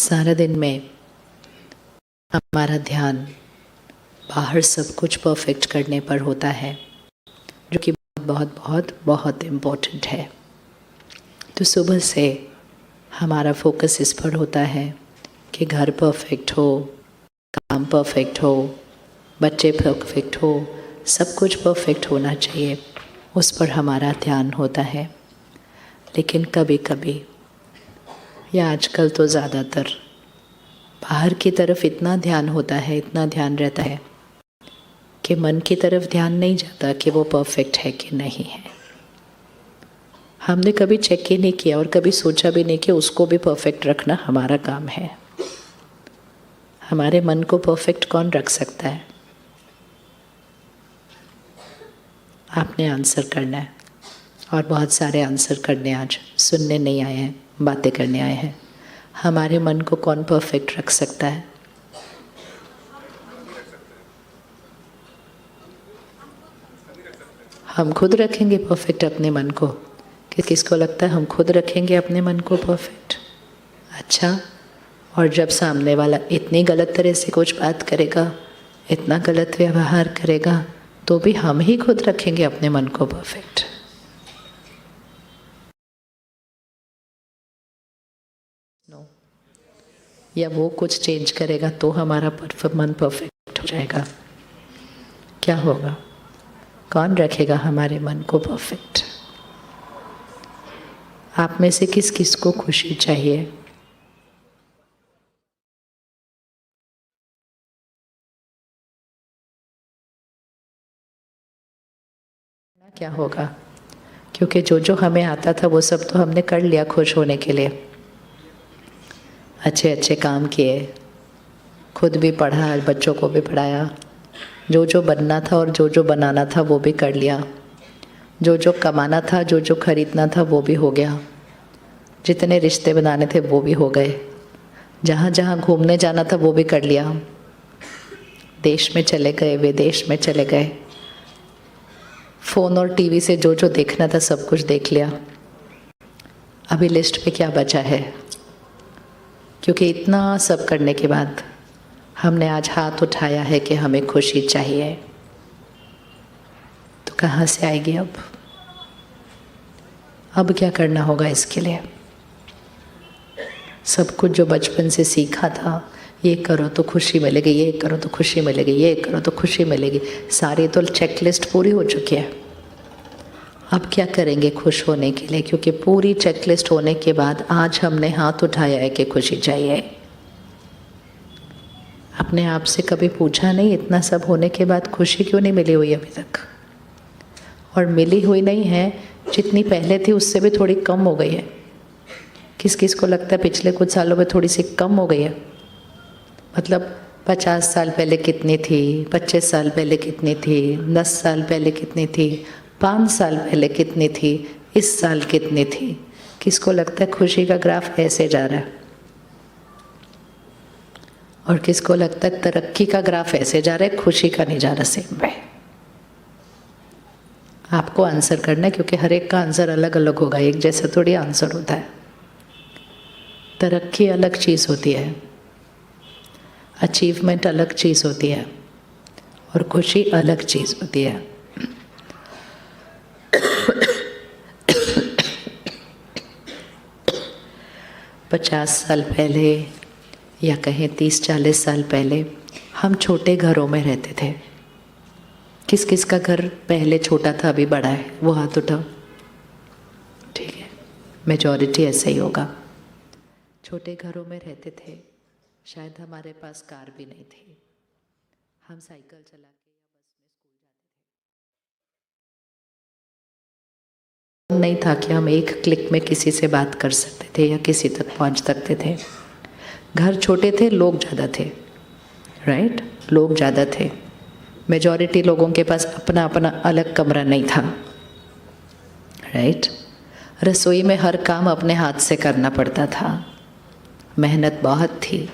सारा दिन में हमारा ध्यान बाहर सब कुछ परफेक्ट करने पर होता है, जो कि बहुत बहुत बहुत बहुत इम्पोर्टेंट है। तो सुबह से हमारा फोकस इस पर होता है कि घर परफेक्ट हो, काम परफेक्ट हो, बच्चे परफेक्ट हो, सब कुछ परफेक्ट होना चाहिए, उस पर हमारा ध्यान होता है। लेकिन कभी कभी या आजकल तो ज़्यादातर बाहर की तरफ इतना ध्यान होता है, इतना ध्यान रहता है कि मन की तरफ ध्यान नहीं जाता कि वो परफेक्ट है कि नहीं है। हमने कभी चेक ही नहीं किया और कभी सोचा भी नहीं कि उसको भी परफेक्ट रखना हमारा काम है। हमारे मन को परफेक्ट कौन रख सकता है? आपने आंसर करना है, और बहुत सारे आंसर करने आज सुनने नहीं आए हैं, बातें करने आए हैं। हमारे मन को कौन परफेक्ट रख सकता है? हम खुद रखेंगे परफेक्ट अपने मन को? कि किसको लगता है हम खुद रखेंगे अपने मन को परफेक्ट? अच्छा, और जब सामने वाला इतनी गलत तरह से कुछ बात करेगा, इतना गलत व्यवहार करेगा, तो भी हम ही खुद रखेंगे अपने मन को परफेक्ट? नो। या वो कुछ चेंज करेगा तो हमारा मन परफेक्ट हो जाएगा? क्या होगा? कौन रखेगा हमारे मन को परफेक्ट? आप में से किस किस को खुशी चाहिए? क्या होगा? क्योंकि जो जो हमें आता था वो सब तो हमने कर लिया खुश होने के लिए। अच्छे अच्छे काम किए, खुद भी पढ़ा, बच्चों को भी पढ़ाया, जो जो बनना था और जो जो बनाना था वो भी कर लिया, जो जो कमाना था, जो जो खरीदना था वो भी हो गया, जितने रिश्ते बनाने थे वो भी हो गए, जहाँ जहाँ घूमने जाना था वो भी कर लिया, देश में चले गए, विदेश में चले गए, फ़ोन और टीवी से जो जो देखना था सब कुछ देख लिया। अभी लिस्ट पे क्या बचा है? क्योंकि इतना सब करने के बाद हमने आज हाथ उठाया है कि हमें खुशी चाहिए, तो कहाँ से आएगी अब? अब क्या करना होगा इसके लिए? सब कुछ जो बचपन से सीखा था, ये करो तो खुशी मिलेगी, ये करो तो खुशी मिलेगी, ये करो तो खुशी मिलेगी, सारी तो चेकलिस्ट पूरी हो चुकी है। अब क्या करेंगे खुश होने के लिए? क्योंकि पूरी चेकलिस्ट होने के बाद आज हमने हाथ उठाया है कि खुशी चाहिए। अपने आप से कभी पूछा नहीं, इतना सब होने के बाद खुशी क्यों नहीं मिली हुई अभी तक? और मिली हुई नहीं है, जितनी पहले थी उससे भी थोड़ी कम हो गई है। किस किस को लगता है पिछले कुछ सालों में थोड़ी सी कम हो गई है? मतलब 50 साल पहले कितनी थी, 25 साल पहले कितनी थी, 10 साल पहले कितनी थी, 5 साल पहले कितनी थी, इस साल कितनी थी? किसको लगता है खुशी का ग्राफ ऐसे जा रहा है? और किसको लगता है तरक्की का ग्राफ ऐसे जा रहा है, खुशी का नहीं जा रहा सेम वे? आपको आंसर करना है, क्योंकि हर एक का आंसर अलग अलग होगा, एक जैसा थोड़ी आंसर होता है। तरक्की अलग चीज़ होती है, अचीवमेंट अलग चीज़ होती है, और खुशी अलग चीज़ होती है। पचास साल पहले या कहें 30-40 साल पहले हम छोटे घरों में रहते थे। किस किस का घर पहले छोटा था अभी बड़ा है? वो हाथ उठाओ। ठीक है, मेजॉरिटी ऐसा ही होगा। छोटे घरों में रहते थे, शायद हमारे पास कार भी नहीं थी, हम साइकिल चला के या बस में स्कूल जाते थे। नहीं था कि हम एक क्लिक में किसी से बात कर सकते थे या किसी तक पहुंच सकते थे। घर छोटे थे, लोग ज़्यादा थे, राइट? लोग ज़्यादा थे, मेजॉरिटी लोगों के पास अपना अपना अलग कमरा नहीं था, राइट? रसोई में हर काम अपने हाथ से करना पड़ता था, मेहनत बहुत थी,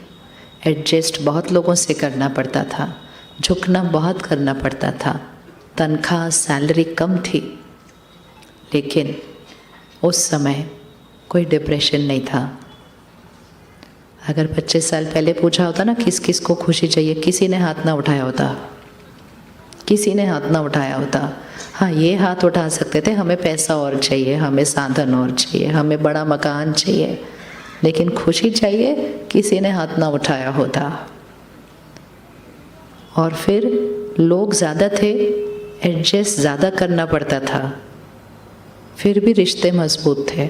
एडजस्ट बहुत लोगों से करना पड़ता था, झुकना बहुत करना पड़ता था, तनख्वाह सैलरी कम थी, लेकिन उस समय कोई डिप्रेशन नहीं था। अगर 25 साल पहले पूछा होता ना किस किस को खुशी चाहिए, किसी ने हाथ ना उठाया होता, किसी ने हाथ ना उठाया होता। हाँ, ये हाथ उठा सकते थे हमें पैसा और चाहिए, हमें साधन और चाहिए, हमें बड़ा मकान चाहिए, लेकिन खुशी चाहिए किसी ने हाथ ना उठाया होता। और फिर लोग ज़्यादा थे, एडजस्ट ज़्यादा करना पड़ता था, फिर भी रिश्ते मजबूत थे।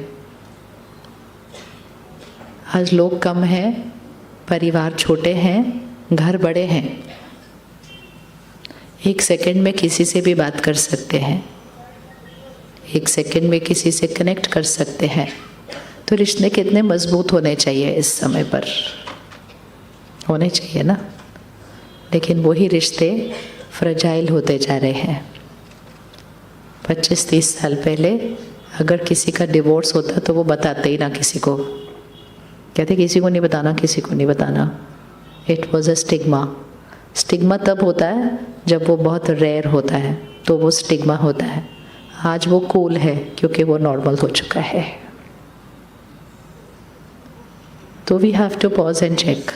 आज लोग कम हैं, परिवार छोटे हैं, घर बड़े हैं, एक सेकंड में किसी से भी बात कर सकते हैं, एक सेकंड में किसी से कनेक्ट कर सकते हैं। तो रिश्ते कितने मजबूत होने चाहिए इस समय पर, होने चाहिए ना। लेकिन वही रिश्ते फ्रजाइल होते जा रहे हैं। 25-30 साल पहले अगर किसी का डिवोर्स होता तो वो बताते ही ना किसी को, कहते किसी को नहीं बताना, किसी को नहीं बताना। It was a stigma. Stigma तब होता है जब वो बहुत रेयर होता है, तो वो स्टिग्मा होता है। आज वो कूल है क्योंकि वो नॉर्मल हो चुका है। तो we have to pause and check.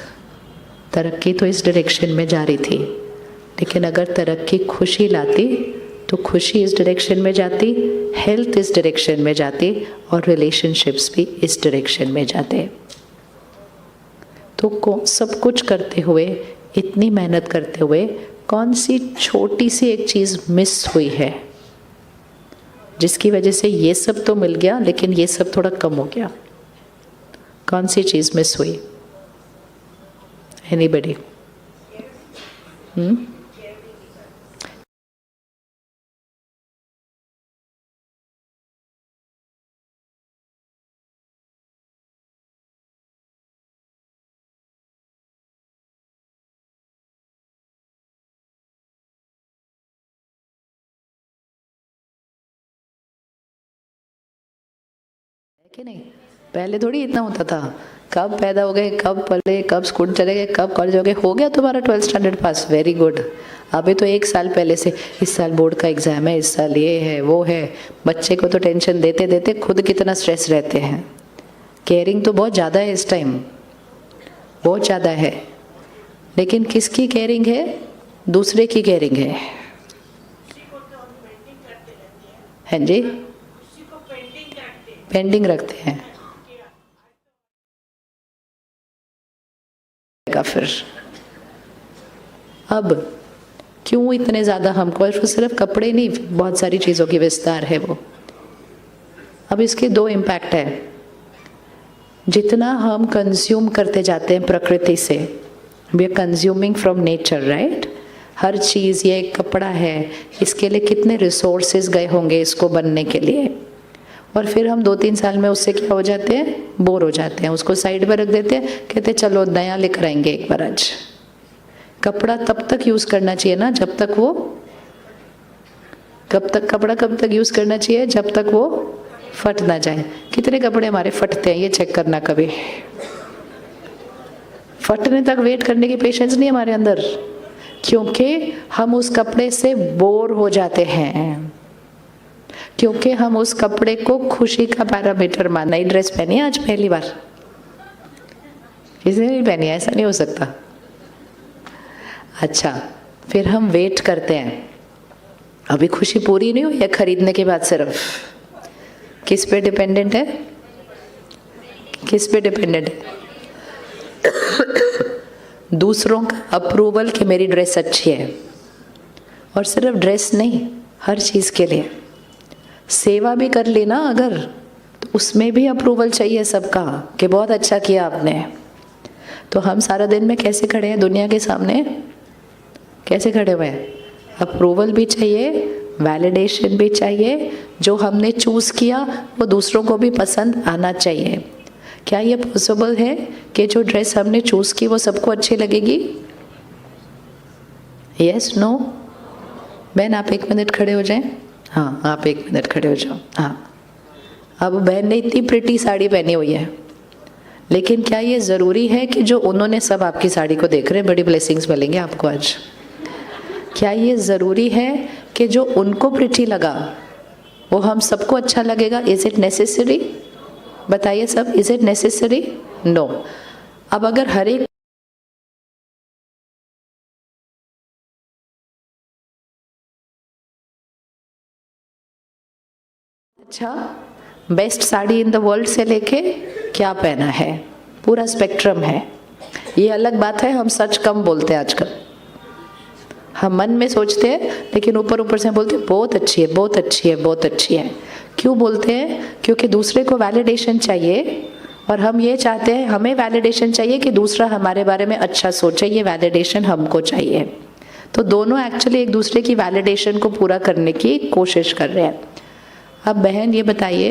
तरक्की तो इस डायरेक्शन में जा रही थी, लेकिन अगर तरक्की खुशी लाती तो खुशी इस डायरेक्शन में जाती, हेल्थ इस डायरेक्शन में जाती, और रिलेशनशिप्स भी इस डायरेक्शन में जाते। तो सब कुछ करते हुए, इतनी मेहनत करते हुए, कौन सी छोटी सी एक चीज़ मिस हुई है जिसकी वजह से ये सब तो मिल गया लेकिन ये सब थोड़ा कम हो गया? कौन सी चीज़ मिस हुई? एनीबडी? कि नहीं? पहले थोड़ी इतना होता था। कब पैदा हो गए, कब पले, कब स्कूल चले गए, कब कॉलेज हो गए, हो गया तुम्हारा 12th स्टैंडर्ड पास, वेरी गुड। अभी तो 1 साल पहले से, इस साल बोर्ड का एग्जाम है, इस साल ये है वो है। बच्चे को तो टेंशन देते देते खुद कितना स्ट्रेस रहते हैं। केयरिंग तो बहुत ज़्यादा है इस टाइम, बहुत ज़्यादा है। लेकिन किसकी केयरिंग है? दूसरे की केयरिंग है। हाँ जी, पेंडिंग रखते हैं। फिर अब क्यों इतने ज़्यादा हमको, सिर्फ कपड़े नहीं, बहुत सारी चीज़ों की विस्तार है वो। अब इसके 2 इम्पैक्ट है। जितना हम कंज्यूम करते जाते हैं प्रकृति से, we are consuming from nature, right? हर चीज़, ये कपड़ा है, इसके लिए कितने रिसोर्सेज गए होंगे इसको बनने के लिए, और फिर हम 2-3 साल में उससे क्या हो जाते हैं? बोर हो जाते हैं, उसको साइड पर रख देते हैं, कहते चलो नया लेकर आएंगे एक बार। आज कपड़ा तब तक यूज़ करना चाहिए ना जब तक वो, कपड़ा कब तक यूज़ करना चाहिए? जब तक वो फट ना जाए। कितने कपड़े हमारे फटते हैं ये चेक करना कभी। फटने तक वेट करने की पेशेंस नहीं हमारे अंदर, क्योंकि हम उस कपड़े से बोर हो जाते हैं, क्योंकि हम उस कपड़े को खुशी का पैरामीटर मान। नई ड्रेस पहनी है आज पहली बार, किसी ने नहीं पहनी है, ऐसा नहीं हो सकता। अच्छा, फिर हम वेट करते हैं, अभी खुशी पूरी नहीं हुई है खरीदने के बाद। सिर्फ किस पे डिपेंडेंट है? किस पे डिपेंडेंट है? दूसरों का अप्रूवल कि मेरी ड्रेस अच्छी है। और सिर्फ ड्रेस नहीं, हर चीज़ के लिए। सेवा भी कर ली ना अगर, तो उसमें भी अप्रूवल चाहिए सबका कि बहुत अच्छा किया आपने। तो हम सारा दिन में कैसे खड़े हैं दुनिया के सामने? कैसे खड़े हुए हैं? अप्रूवल भी चाहिए, वैलिडेशन भी चाहिए। जो हमने चूज़ किया वो दूसरों को भी पसंद आना चाहिए। क्या ये पॉसिबल है कि जो ड्रेस हमने चूज़ की वो सबको अच्छी लगेगी? Yes, no? बहन आप 1 मिनट खड़े हो जाएं। हाँ, आप 1 मिनट खड़े हो जाओ। हाँ, अब बहन ने इतनी प्रिटी साड़ी पहनी हुई है, लेकिन क्या ये ज़रूरी है कि जो उन्होंने, सब आपकी साड़ी को देख रहे हैं, बड़ी ब्लेसिंग्स मिलेंगे आपको आज। क्या ये ज़रूरी है कि जो उनको प्रिटी लगा वो हम सबको अच्छा लगेगा? Is it necessary? बताइए सब, इज़ इट नेसेसरी? नो। अब अगर हर एक अच्छा best sari in the world से लेके क्या पहना है, पूरा स्पेक्ट्रम है। ये अलग बात है, हम सच कम बोलते हैं आजकल। हम मन में सोचते हैं लेकिन ऊपर ऊपर से बोलते हैं बहुत अच्छी है, बहुत अच्छी है, बहुत अच्छी है। क्यों बोलते हैं? क्योंकि दूसरे को वैलिडेशन चाहिए और हम ये चाहते हैं, हमें वैलिडेशन चाहिए कि दूसरा हमारे बारे में अच्छा सोचे, ये वैलिडेशन हमको चाहिए। तो दोनों एक्चुअली एक दूसरे की वैलिडेशन को पूरा करने की कोशिश कर रहे हैं। अब बहन ये बताइए,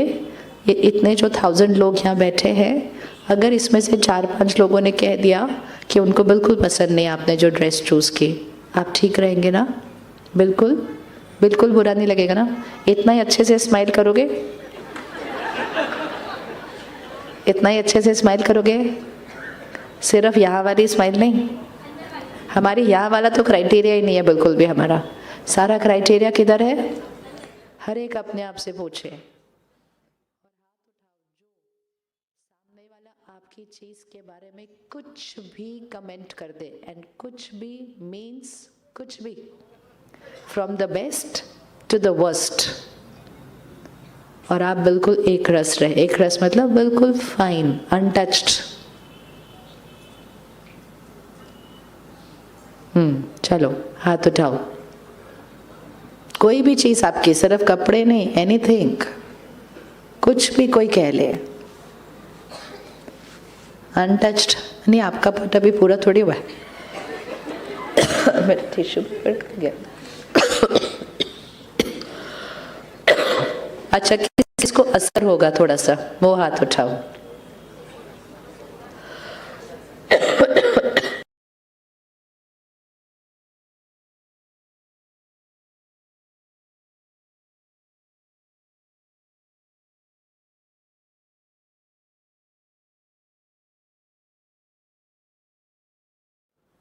ये इतने जो 1000 लोग यहाँ बैठे हैं, अगर इसमें से 4-5 लोगों ने कह दिया कि उनको बिल्कुल पसंद नहीं आपने जो ड्रेस चूज़ की, आप ठीक रहेंगे ना? बिल्कुल बिल्कुल बुरा नहीं लगेगा ना? इतना ही अच्छे से स्माइल करोगे? इतना ही अच्छे से स्माइल करोगे? सिर्फ यहाँ वाली स्माइल नहीं, हमारी यहाँ वाला तो क्राइटेरिया ही नहीं है बिल्कुल भी। हमारा सारा क्राइटेरिया किधर है? हर एक अपने आप से पूछे। सामने वाला आपकी चीज के बारे में कुछ भी कमेंट कर दे, एंड कुछ भी मीन्स कुछ भी, from the best to the worst, और आप बिल्कुल एक रस रहे। एक रस मतलब बिल्कुल फाइन, अनटच्ड। चलो हाथ उठाओ। कोई भी चीज आपकी, सिर्फ कपड़े नहीं, एनीथिंग, कुछ भी कोई कह ले, अनटच्ड। नहीं, आपका पोटा भी पूरा थोड़ी हुआ है। मेरा टिश्यू पेपर कट गया। अच्छा, किसको असर होगा थोड़ा सा, वो हाथ उठाओ।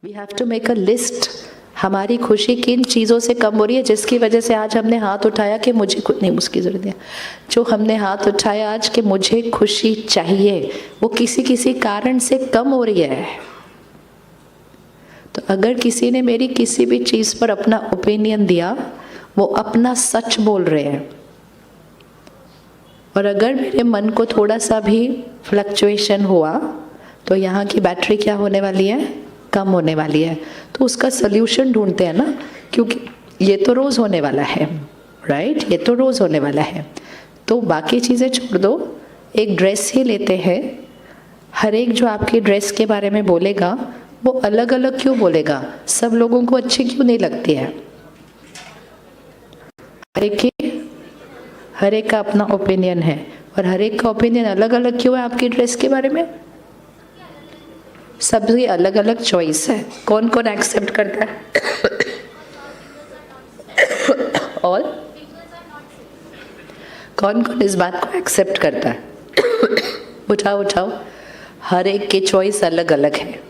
We have to make a list. हमारी खुशी किन चीज़ों से कम हो रही है, जिसकी वजह से आज हमने हाथ उठाया कि मुझे कुछ नहीं, उसकी जरूरत है। जो हमने हाथ उठाया आज कि मुझे खुशी चाहिए, वो किसी किसी कारण से कम हो रही है। तो अगर किसी ने मेरी किसी भी चीज़ पर अपना ओपिनियन दिया, वो अपना सच बोल रहे हैं। और अगर मेरे मन को थोड़ा सा भी फ्लक्चुएशन हुआ, तो यहाँ की बैटरी क्या होने वाली है? कम होने वाली है। तो उसका सल्यूशन ढूंढते हैं ना, क्योंकि ये तो रोज होने वाला है, राइट? ये तो रोज होने वाला है। तो बाकी चीज़ें छोड़ दो, एक ड्रेस ही लेते हैं। हर एक जो आपकी ड्रेस के बारे में बोलेगा, वो अलग अलग क्यों बोलेगा? सब लोगों को अच्छी क्यों नहीं लगती है? हर एक का अपना ओपिनियन है, और हर एक का ओपिनियन अलग अलग क्यों है आपकी ड्रेस के बारे में? सबकी अलग अलग चॉइस है। कौन कौन एक्सेप्ट करता है? और कौन कौन इस बात को एक्सेप्ट करता है? उठाओ उठाओ। हर एक की चॉइस अलग अलग है,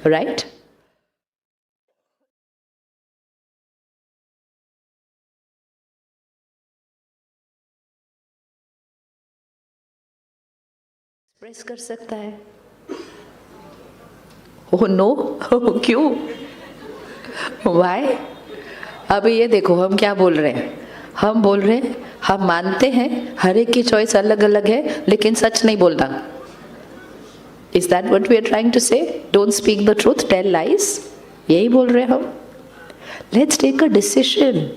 राइट? एक्सप्रेस कर सकता है। ओह नो, क्यों? वाई? अब ये देखो हम क्या बोल रहे हैं। हम बोल रहे हैं, हम मानते हैं हर एक की चॉइस अलग अलग है, लेकिन सच नहीं बोलना। Is that what we are trying to say? Don't speak the truth, tell lies. यही बोल रहे हैं हम। Let's take a decision.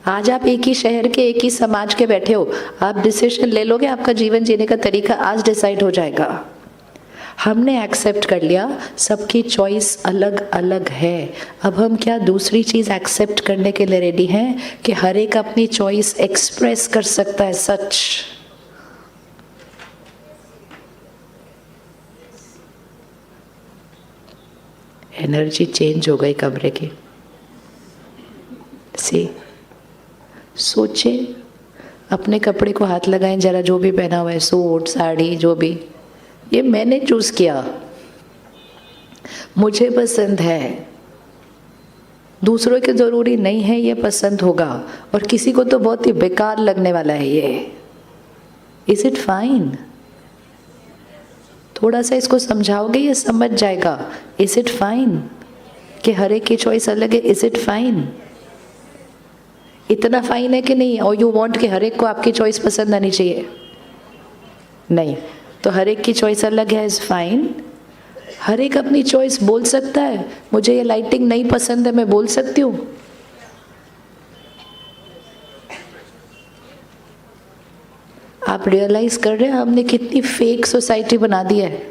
आज आप एक ही शहर के, एक ही समाज के बैठे हो, आप डिसीजन ले लोगे, आपका जीवन जीने का तरीका आज डिसाइड हो जाएगा। हमने एक्सेप्ट कर लिया सबकी चॉइस अलग अलग है। अब हम क्या दूसरी चीज़ एक्सेप्ट करने के लिए रेडी हैं कि हर एक अपनी चॉइस एक्सप्रेस कर सकता है सच। एनर्जी चेंज हो गई कमरे की। सोचे, अपने कपड़े को हाथ लगाएं जरा, जो भी पहना हुआ है, सूट साड़ी जो भी, ये मैंने चूज किया, मुझे पसंद है। दूसरों के जरूरी नहीं है ये पसंद होगा, और किसी को तो बहुत ही बेकार लगने वाला है ये। Is it fine? थोड़ा सा इसको समझाओगे ये समझ जाएगा। इज इट फाइन कि हर एक की चॉइस अलग है? Is it fine? इतना फाइन है कि नहीं? और यू वांट कि हर एक को आपकी चॉइस पसंद आनी चाहिए? नहीं। तो हर एक की चॉइस अलग है, इज फाइन। हर एक अपनी चॉइस बोल सकता है। मुझे ये लाइटिंग नहीं पसंद है, मैं बोल सकती हूँ। आप रियलाइज कर रहे हैं हमने कितनी फेक सोसाइटी बना दी है?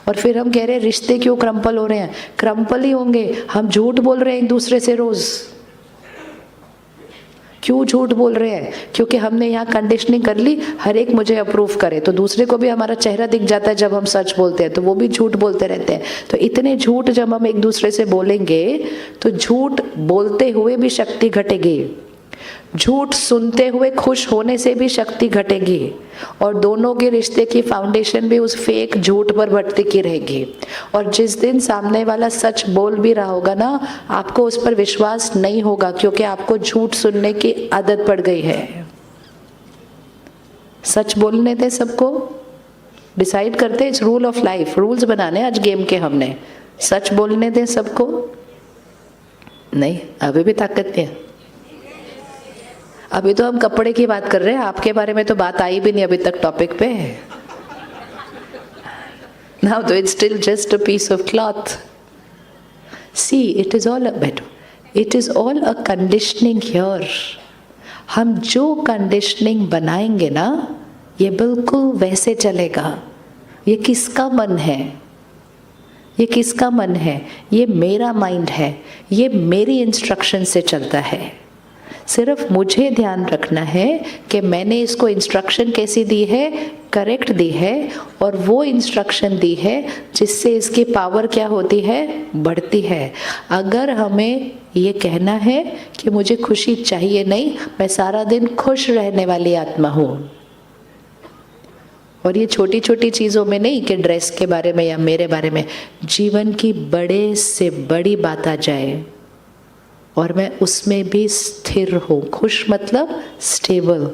और फिर हम कह रहे हैं रिश्ते क्यों क्रम्पल हो रहे हैं? क्रम्पल ही होंगे, हम झूठ बोल रहे हैं एक दूसरे से रोज। क्यों झूठ बोल रहे हैं? क्योंकि हमने यहाँ कंडीशनिंग कर ली, हर एक मुझे अप्रूव करे, तो दूसरे को भी हमारा चेहरा दिख जाता है। जब हम सच बोलते हैं तो वो भी झूठ बोलते रहते हैं। तो इतने झूठ जब हम एक दूसरे से बोलेंगे तो झूठ बोलते हुए भी शक्ति घटेगी, झूठ सुनते हुए खुश होने से भी शक्ति घटेगी, और दोनों के रिश्ते की फाउंडेशन भी उस फेक झूठ पर भटकी रहेगी। और जिस दिन सामने वाला सच बोल भी रहा होगा ना, आपको उस पर विश्वास नहीं होगा, क्योंकि आपको झूठ सुनने की आदत पड़ गई है। सच बोलने थे सबको, डिसाइड करते, it's rule of life, rules बनाने आज गेम के हमने। सच बोलने दें सबको? नहीं, अभी भी ताकत नहीं है। अभी तो हम कपड़े की बात कर रहे हैं, आपके बारे में तो बात आई भी नहीं अभी तक टॉपिक पे। Now though it's still just a piece of cloth. See, it is all a conditioning here. हम जो कंडीशनिंग बनाएंगे ना, ये बिल्कुल वैसे चलेगा। ये किसका मन है? ये किसका मन है? ये मेरा माइंड है, ये मेरी इंस्ट्रक्शन से चलता है। सिर्फ मुझे ध्यान रखना है कि मैंने इसको इंस्ट्रक्शन कैसी दी है, करेक्ट दी है, और वो इंस्ट्रक्शन दी है जिससे इसकी पावर क्या होती है, बढ़ती है। अगर हमें ये कहना है कि मुझे खुशी चाहिए नहीं, मैं सारा दिन खुश रहने वाली आत्मा हूँ, और ये छोटी छोटी चीज़ों में नहीं कि ड्रेस के बारे में या मेरे बारे में, जीवन की बड़े से बड़ी बात आ जाए और मैं उसमें भी स्थिर हूँ। खुश मतलब स्टेबल,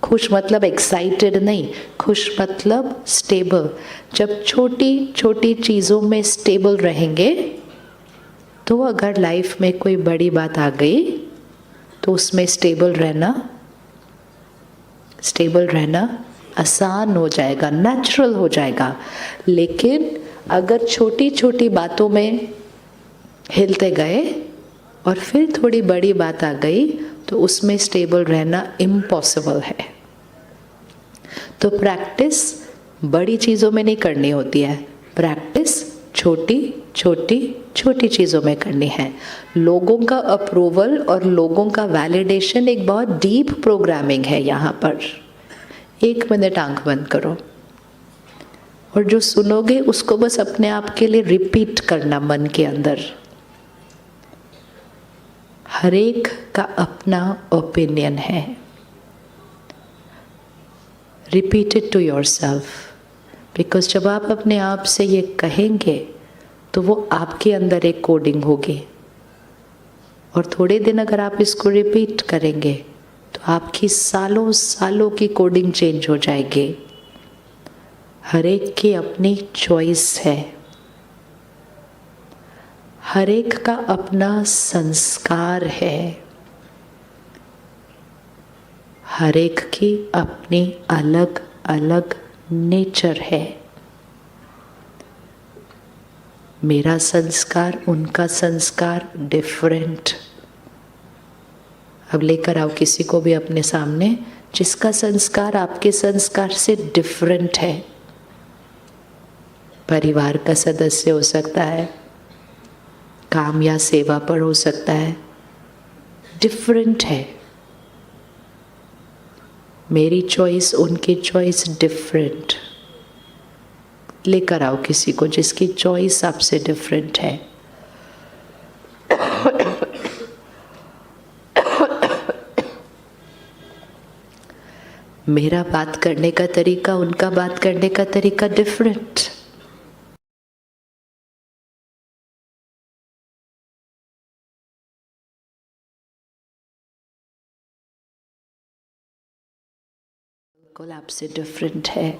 खुश मतलब एक्साइटेड नहीं, खुश मतलब स्टेबल। जब छोटी छोटी चीज़ों में स्टेबल रहेंगे तो अगर लाइफ में कोई बड़ी बात आ गई तो उसमें स्टेबल रहना आसान हो जाएगा, नेचुरल हो जाएगा। लेकिन अगर छोटी छोटी बातों में हिलते गए और फिर थोड़ी बड़ी बात आ गई तो उसमें स्टेबल रहना इम्पॉसिबल है। तो प्रैक्टिस बड़ी चीज़ों में नहीं करनी होती है, प्रैक्टिस छोटी छोटी छोटी चीज़ों में करनी है। लोगों का अप्रूवल और लोगों का वैलिडेशन एक बहुत डीप प्रोग्रामिंग है यहाँ पर। 1 मिनट आंख बंद करो और जो सुनोगे उसको बस अपने आप के लिए रिपीट करना मन के अंदर। हर एक का अपना ओपिनियन है। Repeat it to yourself, because जब आप अपने आप से ये कहेंगे तो वो आपके अंदर एक कोडिंग होगी, और थोड़े दिन अगर आप इसको रिपीट करेंगे तो आपकी सालों सालों की कोडिंग चेंज हो जाएगी। हर एक की अपनी चॉइस है, हर एक का अपना संस्कार है, हर एक की अपनी अलग अलग नेचर है। मेरा संस्कार, उनका संस्कार डिफरेंट। अब लेकर आओ किसी को भी अपने सामने जिसका संस्कार आपके संस्कार से डिफरेंट है। परिवार का सदस्य हो सकता है, काम या सेवा पर हो सकता है, डिफरेंट है। मेरी चॉइस, उनकी चॉइस डिफरेंट। लेकर आओ किसी को जिसकी चॉइस आपसे डिफरेंट है। मेरा बात करने का तरीका, उनका बात करने का तरीका डिफरेंट। बिल्कुल आपसे डिफरेंट है।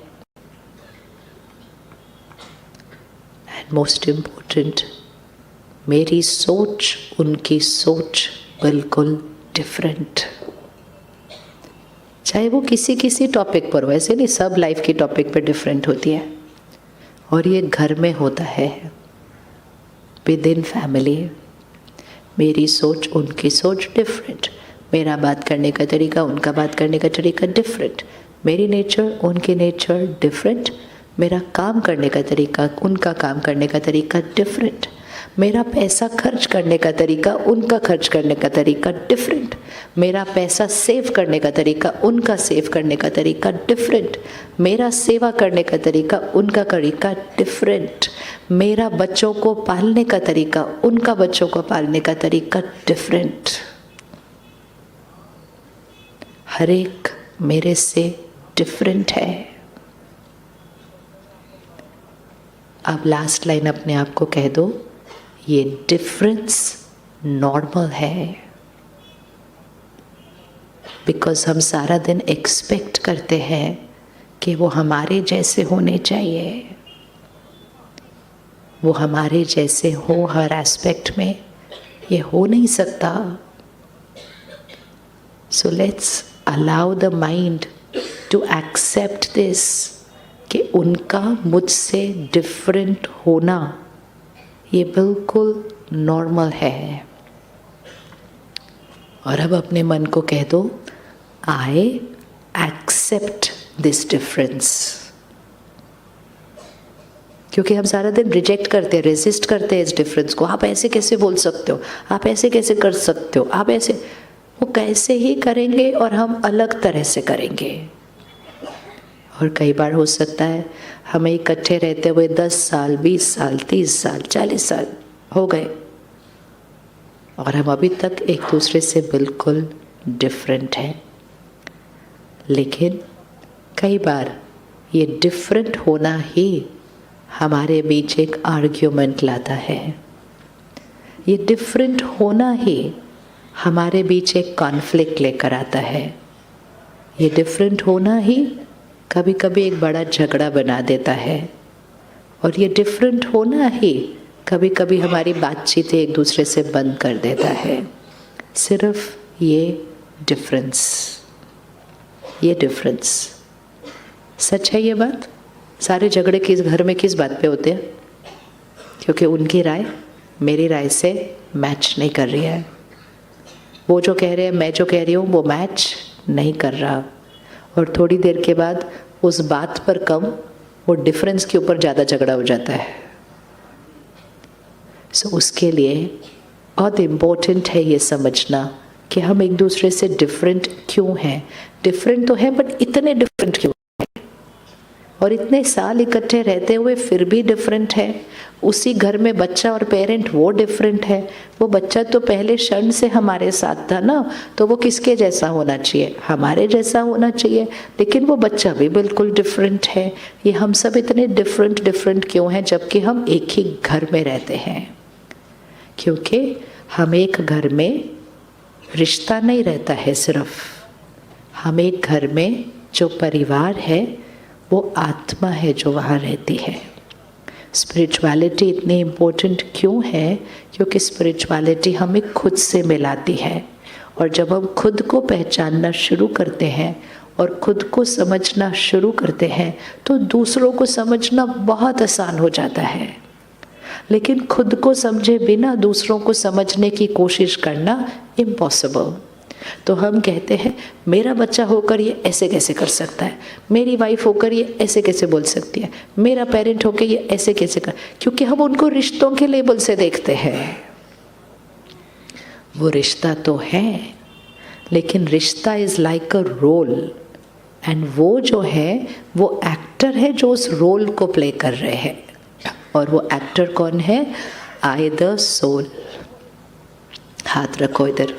मोस्ट इम्पोर्टेंट, मेरी सोच उनकी सोच बिल्कुल डिफरेंट। चाहे वो किसी टॉपिक पर हो, ऐसे नहीं, सब लाइफ की टॉपिक पर डिफरेंट होती है। और ये घर में होता है, विद इन फैमिली। मेरी सोच उनकी सोच डिफरेंट, मेरा बात करने का तरीका उनका बात करने का तरीका डिफरेंट, मेरी नेचर उनकी नेचर डिफरेंट, मेरा काम करने का तरीका उनका काम करने का तरीका डिफरेंट, मेरा पैसा खर्च करने का तरीका उनका खर्च करने का तरीका डिफरेंट, मेरा पैसा सेव करने का तरीका उनका सेव करने का तरीका डिफरेंट, मेरा सेवा करने का तरीका उनका तरीका डिफरेंट, मेरा बच्चों को पालने का तरीका उनका बच्चों को पालने का तरीका डिफरेंट। हर एक मेरे से डिफरेंट है। अब लास्ट लाइन अपने आप को कह दो, ये डिफरेंस नॉर्मल है। बिकॉज हम सारा दिन एक्सपेक्ट करते हैं कि वो हमारे जैसे होने चाहिए, वो हमारे जैसे हो हर एस्पेक्ट में, ये हो नहीं सकता। So let's allow the mind to accept this, कि उनका मुझसे डिफरेंट होना ये बिल्कुल नॉर्मल है। और अब अपने मन को कह दो, आई एक्सेप्ट दिस डिफरेंस। क्योंकि हम सारा दिन रिजेक्ट करते हैं, रेजिस्ट करते हैं इस डिफरेंस को। आप ऐसे कैसे बोल सकते हो, आप ऐसे कैसे कर सकते हो, आप ऐसे, वो कैसे ही करेंगे और हम अलग तरह से करेंगे। और कई बार हो सकता है हमें इकट्ठे रहते हुए 10 साल 20 साल 30 साल 40 साल हो गए और हम अभी तक एक दूसरे से बिल्कुल डिफरेंट हैं। लेकिन कई बार ये डिफरेंट होना ही हमारे बीच एक आर्ग्यूमेंट लाता है। ये डिफरेंट होना ही हमारे बीच एक कॉन्फ्लिक्ट लेकर आता है। ये डिफरेंट होना ही कभी कभी एक बड़ा झगड़ा बना देता है। और ये डिफरेंट होना ही कभी कभी हमारी बातचीत एक दूसरे से बंद कर देता है। सिर्फ ये डिफरेंस, ये डिफरेंस। सच है ये बात। सारे झगड़े किस घर में किस बात पे होते हैं? क्योंकि उनकी राय मेरी राय से मैच नहीं कर रही है। वो जो कह रहे हैं मैं जो कह रही हूँ वो मैच नहीं कर रहा। और थोड़ी देर के बाद उस बात पर कम, वो डिफरेंस के ऊपर ज़्यादा झगड़ा हो जाता है। सो उसके लिए बहुत इम्पोर्टेंट है ये समझना कि हम एक दूसरे से डिफरेंट क्यों हैं। डिफरेंट तो है, बट इतने डिफरेंट क्यों हैं? और इतने साल इकट्ठे रहते हुए फिर भी डिफरेंट है। उसी घर में बच्चा और पेरेंट वो डिफरेंट है। वो बच्चा तो पहले क्षण से हमारे साथ था ना, तो वो किसके जैसा होना चाहिए? हमारे जैसा होना चाहिए। लेकिन वो बच्चा भी बिल्कुल डिफरेंट है। ये हम सब इतने डिफरेंट क्यों हैं जबकि हम एक ही घर में रहते हैं? क्योंकि हम एक घर में रिश्ता नहीं रहता है सिर्फ, हम एक घर में जो परिवार है वो आत्मा है जो वहाँ रहती है। स्पिरिचुअलिटी इतनी इम्पोर्टेंट क्यों है? क्योंकि स्पिरिचुअलिटी हमें खुद से मिलाती है। और जब हम खुद को पहचानना शुरू करते हैं और खुद को समझना शुरू करते हैं तो दूसरों को समझना बहुत आसान हो जाता है। लेकिन खुद को समझे बिना दूसरों को समझने की कोशिश करना इम्पॉसिबल। तो हम कहते हैं मेरा बच्चा होकर ये ऐसे कैसे कर सकता है, मेरी वाइफ होकर ये ऐसे कैसे बोल सकती है, मेरा पेरेंट होकर ये ऐसे कैसे कर, क्योंकि हम उनको रिश्तों के लेबल से देखते हैं। वो रिश्ता तो है, लेकिन रिश्ता is like a role, and वो जो है वो एक्टर है जो उस रोल को प्ले कर रहे हैं। और वो एक्टर कौन है? आई द सोल। हाथ रखो इधर।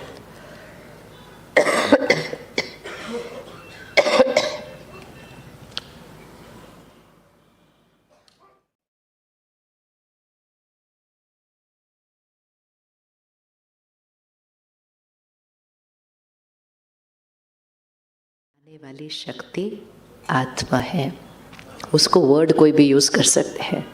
आने वाली शक्ति आत्मा है। उसको वर्ड कोई भी यूज कर सकते हैं,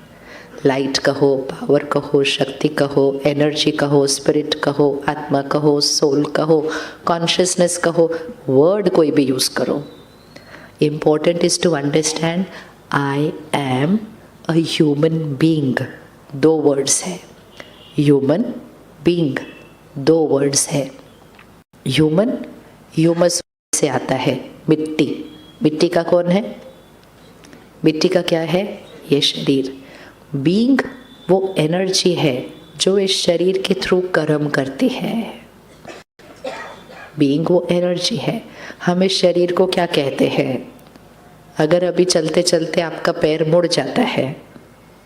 लाइट कहो, पावर कहो, शक्ति कहो, एनर्जी कहो, स्पिरिट कहो, आत्मा कहो, सोल कहो, कॉन्शियसनेस कहो, वर्ड कोई भी यूज़ करो। Important is to understand I am a human being. 2 words है, ह्यूमन बीइंग 2 वर्ड्स है। ह्यूमन, ह्यूमस से आता है मिट्टी। मिट्टी का कौन है? मिट्टी का क्या है? ये शरीर। बीइंग वो एनर्जी है जो इस शरीर के थ्रू कर्म करती है। बीइंग वो एनर्जी है। हम इस शरीर को क्या कहते हैं? अगर अभी चलते चलते आपका पैर मुड़ जाता है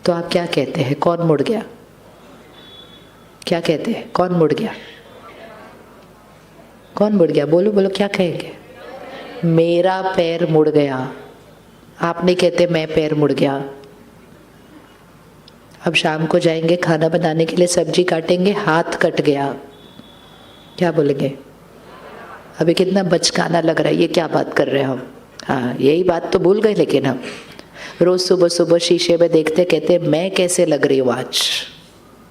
तो आप क्या कहते हैं? कौन मुड़ गया? क्या कहते हैं? कौन मुड़ गया? कौन मुड़ गया? बोलो बोलो, क्या कहेंगे? मेरा पैर मुड़ गया। आप नहीं कहते मैं पैर मुड़ गया। अब शाम को जाएंगे खाना बनाने के लिए, सब्जी काटेंगे, हाथ कट गया, क्या बोलेंगे? अभी कितना बचकाना लग रहा है, ये क्या बात कर रहे हैं हम? हाँ, यही बात तो भूल गए। लेकिन हम रोज सुबह सुबह शीशे में देखते, कहते मैं कैसे लग रही हूँ आज।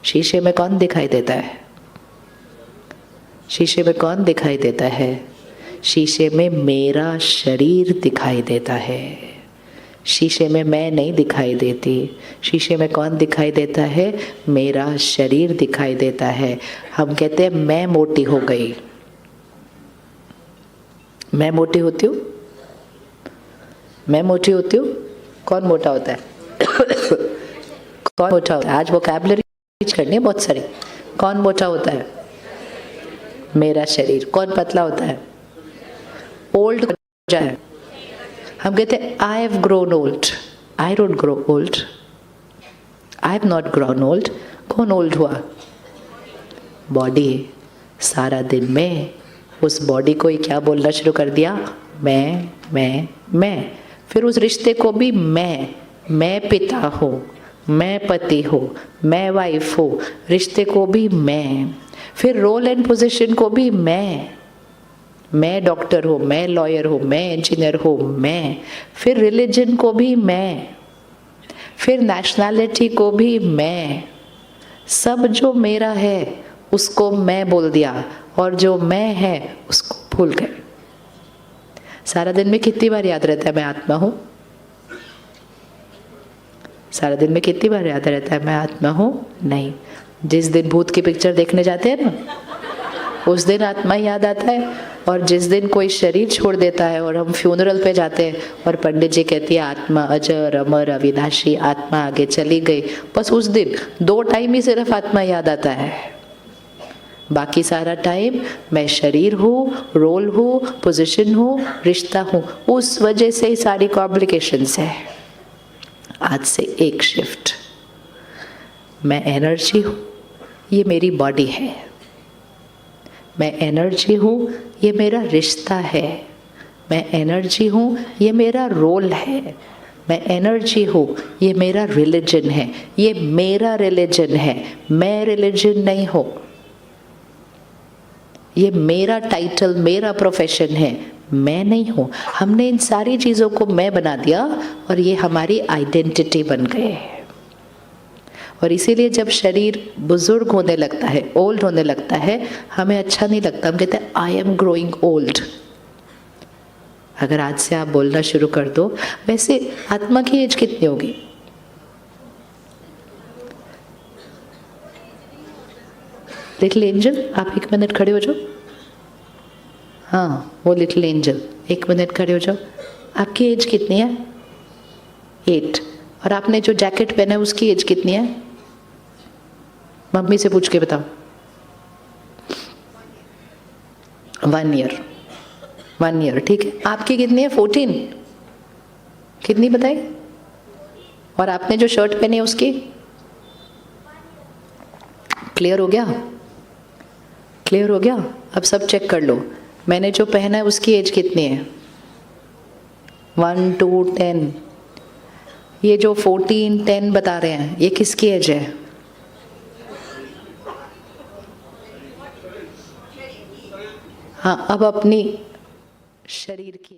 शीशे में कौन दिखाई देता है? शीशे में कौन दिखाई देता है? शीशे में मेरा शरीर दिखाई देता है। शीशे में मैं नहीं दिखाई देती। शीशे में कौन दिखाई देता है? मेरा शरीर दिखाई देता है। हम कहते हैं मैं मोटी हो गई। मैं मोटी होती हूँ? मैं मोटी होती हूँ? कौन मोटा होता है? कौन मोटा होता है? आज वोकैबुलरी करनी है बहुत सारी। कौन मोटा होता है? मेरा शरीर। कौन पतला होता है? ओल्ड हो जाए। हम कहते हैं I have grown old. I don't grow old. I have not grown old. कौन ओल्ड हुआ? बॉडी। सारा दिन में उस बॉडी को ही क्या बोलना शुरू कर दिया? मैं। फिर उस रिश्ते को भी मैं पिता हूँ, मैं पति हूँ, मैं वाइफ हूँ, रिश्ते को भी मैं। फिर रोल एंड पोजीशन को भी मैं डॉक्टर हूँ, मैं लॉयर हूँ, मैं इंजीनियर हूँ, मैं। फिर रिलीजन को भी मैं, फिर नेशनैलिटी को भी मैं। सब जो मेरा है उसको मैं बोल दिया और जो मैं है उसको भूल गए। सारा दिन में कितनी बार याद रहता है मैं आत्मा हूँ? सारा दिन में कितनी बार याद रहता है मैं आत्मा हूँ? नहीं। जिस दिन भूत की पिक्चर देखने जाते हैं ना, उस दिन आत्मा याद आता है। और जिस दिन कोई शरीर छोड़ देता है और हम फ्यूनरल पे जाते हैं और पंडित जी कहती है आत्मा अजर अमर अविनाशी, आत्मा आगे चली गई, बस उस दिन 2 टाइम ही सिर्फ आत्मा याद आता है। बाकी सारा टाइम मैं शरीर हूँ, रोल हूँ, पोजीशन हूँ, रिश्ता हूँ। उस वजह से ही सारी कॉम्प्लिकेशंस है। आज से एक शिफ्ट। मैं एनर्जी हूँ, ये मेरी बॉडी है। मैं एनर्जी हूँ, ये मेरा रिश्ता है। मैं एनर्जी हूँ, ये मेरा रोल है। मैं एनर्जी हूँ, ये मेरा रिलीजन है। ये मेरा रिलीजन है, मैं रिलीजन नहीं हूँ। ये मेरा टाइटल, मेरा प्रोफेशन है, मैं नहीं हूँ। हमने इन सारी चीज़ों को मैं बना दिया और ये हमारी आइडेंटिटी बन गए। और इसीलिए जब शरीर बुजुर्ग होने लगता है, ओल्ड होने लगता है, हमें अच्छा नहीं लगता। हम कहते हैं आई एम ग्रोइंग ओल्ड। अगर आज से आप बोलना शुरू कर दो, वैसे आत्मा की एज कितनी होगी? लिटिल एंजल, आप 1 मिनट खड़े हो जाओ। हाँ, वो लिटिल एंजल 1 मिनट खड़े हो जाओ। आपकी एज कितनी है? 8। और आपने जो जैकेट पहना है उसकी एज कितनी है? मम्मी से पूछ के बताओ। 1 ईयर। 1 ईयर, ठीक है। आपकी कितनी है? 14। कितनी बताई? और आपने जो शर्ट पहनी है उसकी? क्लियर हो गया? क्लियर हो गया? अब सब चेक कर लो। मैंने जो पहना है उसकी एज कितनी है? 1 2 10। ये जो 14 10 बता रहे हैं, ये किसकी एज है? हाँ, अब अपनी शरीर की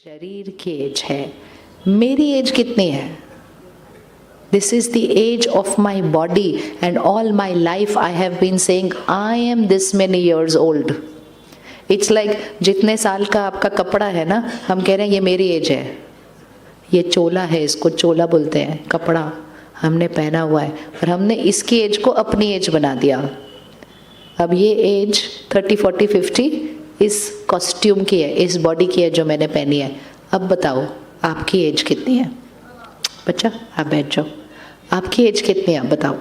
शरीर की एज है। मेरी एज कितनी है? This is the age of my body and all my life I have been saying I am this many years old. It's like जितने साल का आपका कपड़ा है ना, हम कह रहे हैं ये मेरी एज है, ये चोला है, इसको चोला बोलते हैं, कपड़ा हमने पहना हुआ है और हमने इसकी एज को अपनी एज बना दिया। अब ये एज 30, 40, 50 इस कॉस्ट्यूम की है, इस बॉडी की है जो मैंने पहनी है। अब बताओ आपकी एज कितनी है? बच्चा आप बैठ जाओ, आपकी एज कितनी है आप बताओ।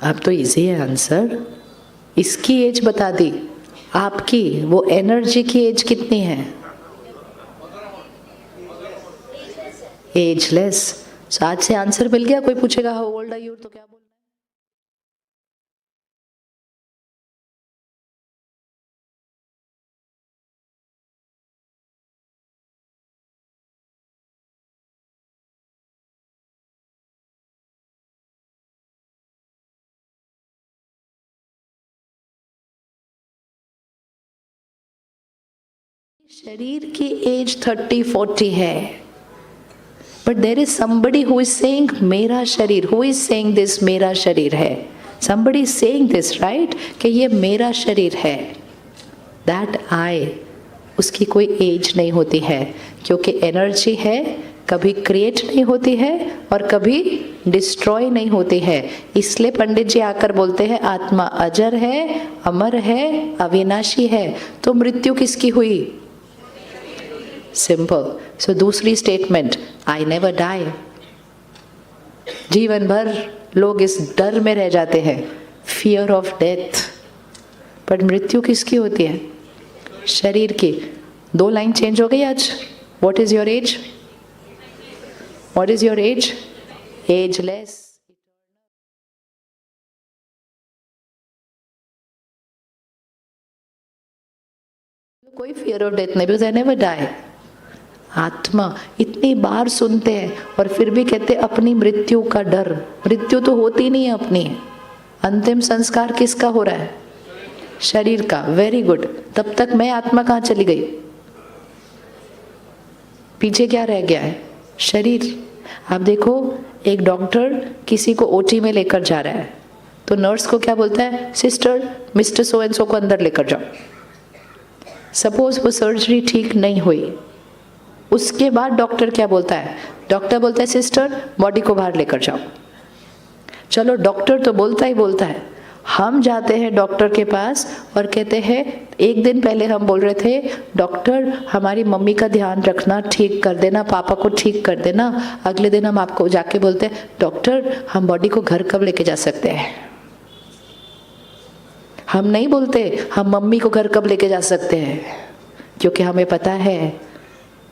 अब तो इजी है आंसर, इसकी एज बता दी, आपकी वो एनर्जी की एज कितनी है? एजलेस। सो आज से आंसर मिल गया। कोई पूछेगा हाउ ओल्ड आर यू तो क्या बोलना है? शरीर की एज 30, 40 है, but there is somebody who is saying मेरा शरीर, who is saying this मेरा शरीर है, somebody is saying this right, कि ये मेरा शरीर है। that I, उसकी कोई एज नहीं होती है, क्योंकि एनर्जी है, कभी क्रिएट नहीं होती है और कभी डिस्ट्रॉय नहीं होती है। इसलिए पंडित जी आकर बोलते हैं आत्मा अजर है, अमर है, अविनाशी है। तो मृत्यु किसकी हुई? सिंपल। सो दूसरी स्टेटमेंट, आई नेवर डाई। जीवन भर लोग इस डर में रह जाते हैं, फियर ऑफ डेथ, पर मृत्यु किसकी होती है? शरीर की। 2 लाइन चेंज हो गई आज। What is your age? What is your age? Ageless. कोई फियर ऑफ डेथ नहीं, बिकॉज आई नेवर डाई। आत्मा इतनी बार सुनते हैं और फिर भी कहते अपनी मृत्यु का डर। मृत्यु तो होती नहीं है अपनी। अंतिम संस्कार किसका हो रहा है? शरीर का। Very good. तब तक मैं आत्मा कहाँ चली गई? पीछे क्या रह गया है? शरीर। आप देखो, एक डॉक्टर किसी को ओटी में लेकर जा रहा है तो नर्स को क्या बोलता है? Sister mister so and so को अंदर लेकर जाओ। सपोज वो सर्जरी ठीक नहीं हुई, उसके बाद डॉक्टर क्या बोलता है? डॉक्टर बोलता है सिस्टर बॉडी को बाहर लेकर जाओ। चलो डॉक्टर तो बोलता ही बोलता है। हम जाते हैं डॉक्टर के पास और कहते हैं, एक दिन पहले हम बोल रहे थे डॉक्टर हमारी मम्मी का ध्यान रखना, ठीक कर देना, पापा को ठीक कर देना। अगले दिन हम आपको जाके बोलते हैं डॉक्टर हम बॉडी को घर कब लेके जा सकते हैं? हम नहीं बोलते हम मम्मी को घर कब लेके जा सकते हैं, क्योंकि हमें पता है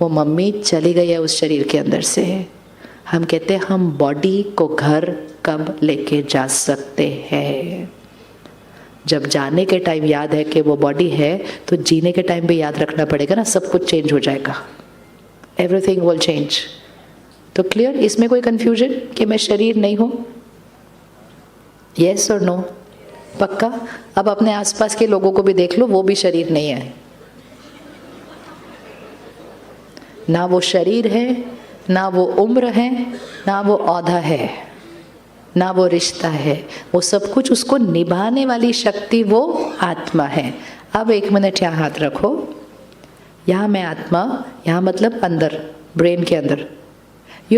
वो मम्मी चली गई है उस शरीर के अंदर से। हम कहते हैं हम बॉडी को घर कब लेके जा सकते हैं। जब जाने के टाइम याद है कि वो बॉडी है, तो जीने के टाइम भी याद रखना पड़ेगा ना, सब कुछ चेंज हो जाएगा। Everything will change. तो क्लियर? इसमें कोई कंफ्यूजन कि मैं शरीर नहीं हूं? यस और नो? पक्का? अब अपने आसपास के लोगों को भी देख लो, वो भी शरीर नहीं है। ना वो शरीर है, ना वो उम्र है, ना वो औधा है, ना वो रिश्ता है। वो सब कुछ उसको निभाने वाली शक्ति वो आत्मा है। अब 1 मिनट यहाँ हाथ रखो। यहाँ मैं आत्मा, यहाँ मतलब अंदर, ब्रेन के अंदर।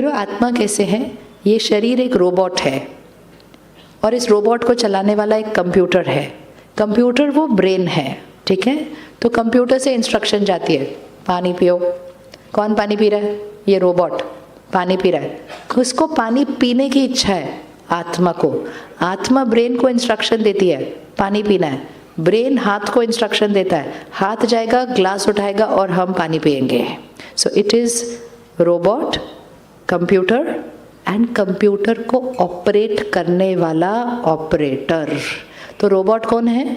आत्मा कैसे है? ये शरीर एक रोबोट है और इस रोबोट को चलाने वाला एक कंप्यूटर है। कंप्यूटर वो ब्रेन है, ठीक है? तो कंप्यूटर से इंस्ट्रक्शन जाती है, पानी पियो। कौन पानी पी रहा है? ये रोबोट पानी पी रहा है। उसको पानी पीने की इच्छा है आत्मा को। आत्मा ब्रेन को इंस्ट्रक्शन देती है पानी पीना है। ब्रेन हाथ को इंस्ट्रक्शन देता है, हाथ जाएगा, ग्लास उठाएगा और हम पानी पिएंगे। So it is robot, computer and computer को ऑपरेट करने वाला ऑपरेटर। तो रोबोट कौन है?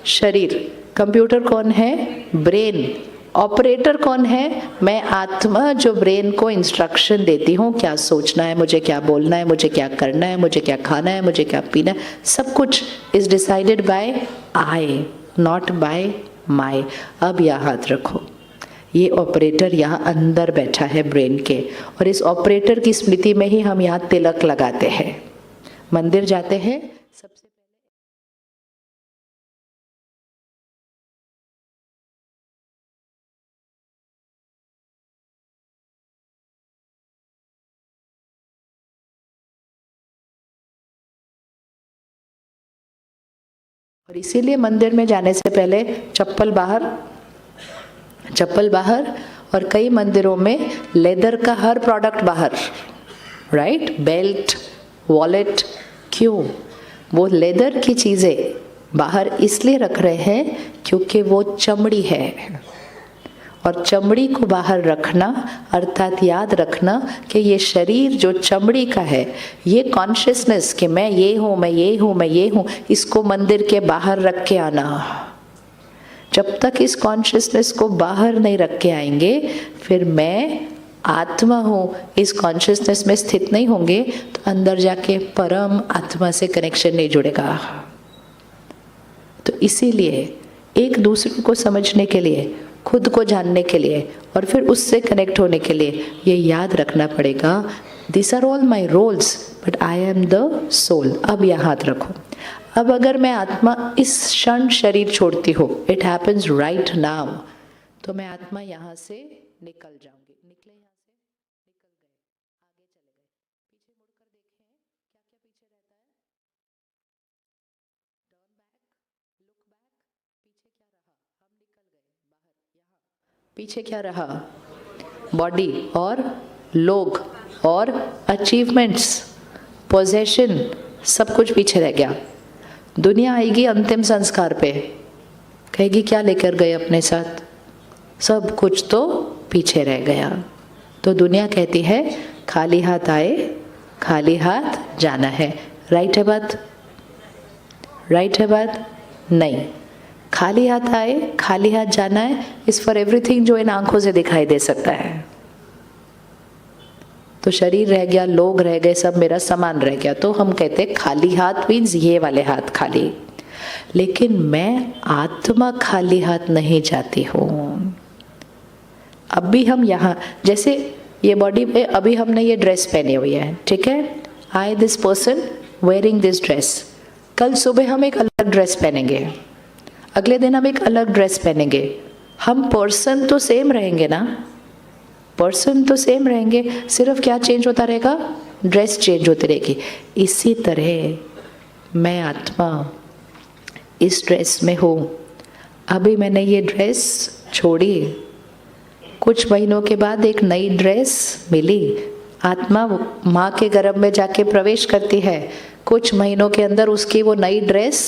शरीर। कंप्यूटर कौन है? ब्रेन। ऑपरेटर कौन है? मैं आत्मा, जो ब्रेन को इंस्ट्रक्शन देती हूँ क्या सोचना है, मुझे क्या बोलना है, मुझे क्या करना है, मुझे क्या खाना है, मुझे क्या पीना है। सब कुछ is decided by I, not by my. अब यहाँ हाथ रखो। ये ऑपरेटर यहाँ अंदर बैठा है ब्रेन के, और इस ऑपरेटर की स्मृति में ही हम यहाँ तिलक लगाते हैं। मंदिर जाते हैं सबसे और इसीलिए मंदिर में जाने से पहले चप्पल बाहर, और कई मंदिरों में लेदर का हर प्रोडक्ट बाहर, राइट, बेल्ट, वॉलेट। क्यों वो लेदर की चीज़ें बाहर इसलिए रख रहे हैं क्योंकि वो चमड़ी है, और चमड़ी को बाहर रखना अर्थात याद रखना कि ये शरीर जो चमड़ी का है, ये कॉन्शियसनेस कि मैं ये हूँ, मैं ये हूँ, मैं ये हूँ, इसको मंदिर के बाहर रख के आना। जब तक इस कॉन्शियसनेस को बाहर नहीं रख के आएंगे, फिर मैं आत्मा हूँ इस कॉन्शियसनेस में स्थित नहीं होंगे, तो अंदर जाके परम आत्मा से कनेक्शन नहीं जुड़ेगा। तो इसीलिए एक दूसरे को समझने के लिए, खुद को जानने के लिए और फिर उससे कनेक्ट होने के लिए ये याद रखना पड़ेगा, this are all my roles but I am the soul. अब यहाँ हाथ रखो। अब अगर मैं आत्मा इस क्षण शरीर छोड़ती हूँ, इट हैपन्स राइट नाउ, तो मैं आत्मा यहाँ से निकल जाऊंगी। निकले यहाँ से, निकल गए, आगे चले गए, पीछे मुड़कर देखें क्या क्या पीछे रहता है। टर्न बैक, लुक बैक, पीछे क्या रहा, हम निकल गए बाहर, यहाँ पीछे क्या रहा, बॉडी और लोग और अचीवमेंट्स, पोजेशन, सब कुछ पीछे रह गया। दुनिया आएगी अंतिम संस्कार पे, कहेगी क्या लेकर गए अपने साथ, सब कुछ तो पीछे रह गया। तो दुनिया कहती है खाली हाथ आए, खाली हाथ जाना है। राइट है बात? राइट है बात? नहीं, खाली हाथ आए, खाली हाथ जाना है इज फॉर एवरीथिंग जो इन आंखों से दिखाई दे सकता है। तो शरीर रह गया, लोग रह गए, सब मेरा सामान रह गया, तो हम कहते हैं खाली हाथ मीन्स ये वाले हाथ खाली। लेकिन मैं आत्मा खाली हाथ नहीं जाती हूँ। अब भी हम यहाँ, जैसे ये बॉडी पे अभी हमने ये ड्रेस पहनी हुई है, ठीक है, I this person wearing this dress, कल सुबह हम एक अलग ड्रेस पहनेंगे, अगले दिन हम एक अलग ड्रेस पहनेंगे। हम पर्सन तो सेम रहेंगे ना, पर्सन तो सेम रहेंगे, सिर्फ क्या चेंज होता रहेगा, ड्रेस चेंज होती रहेगी। इसी तरह मैं आत्मा इस ड्रेस में हूँ। अभी मैंने ये ड्रेस छोड़ी, कुछ महीनों के बाद एक नई ड्रेस मिली। आत्मा माँ के गर्भ में जाके प्रवेश करती है, कुछ महीनों के अंदर उसकी वो नई ड्रेस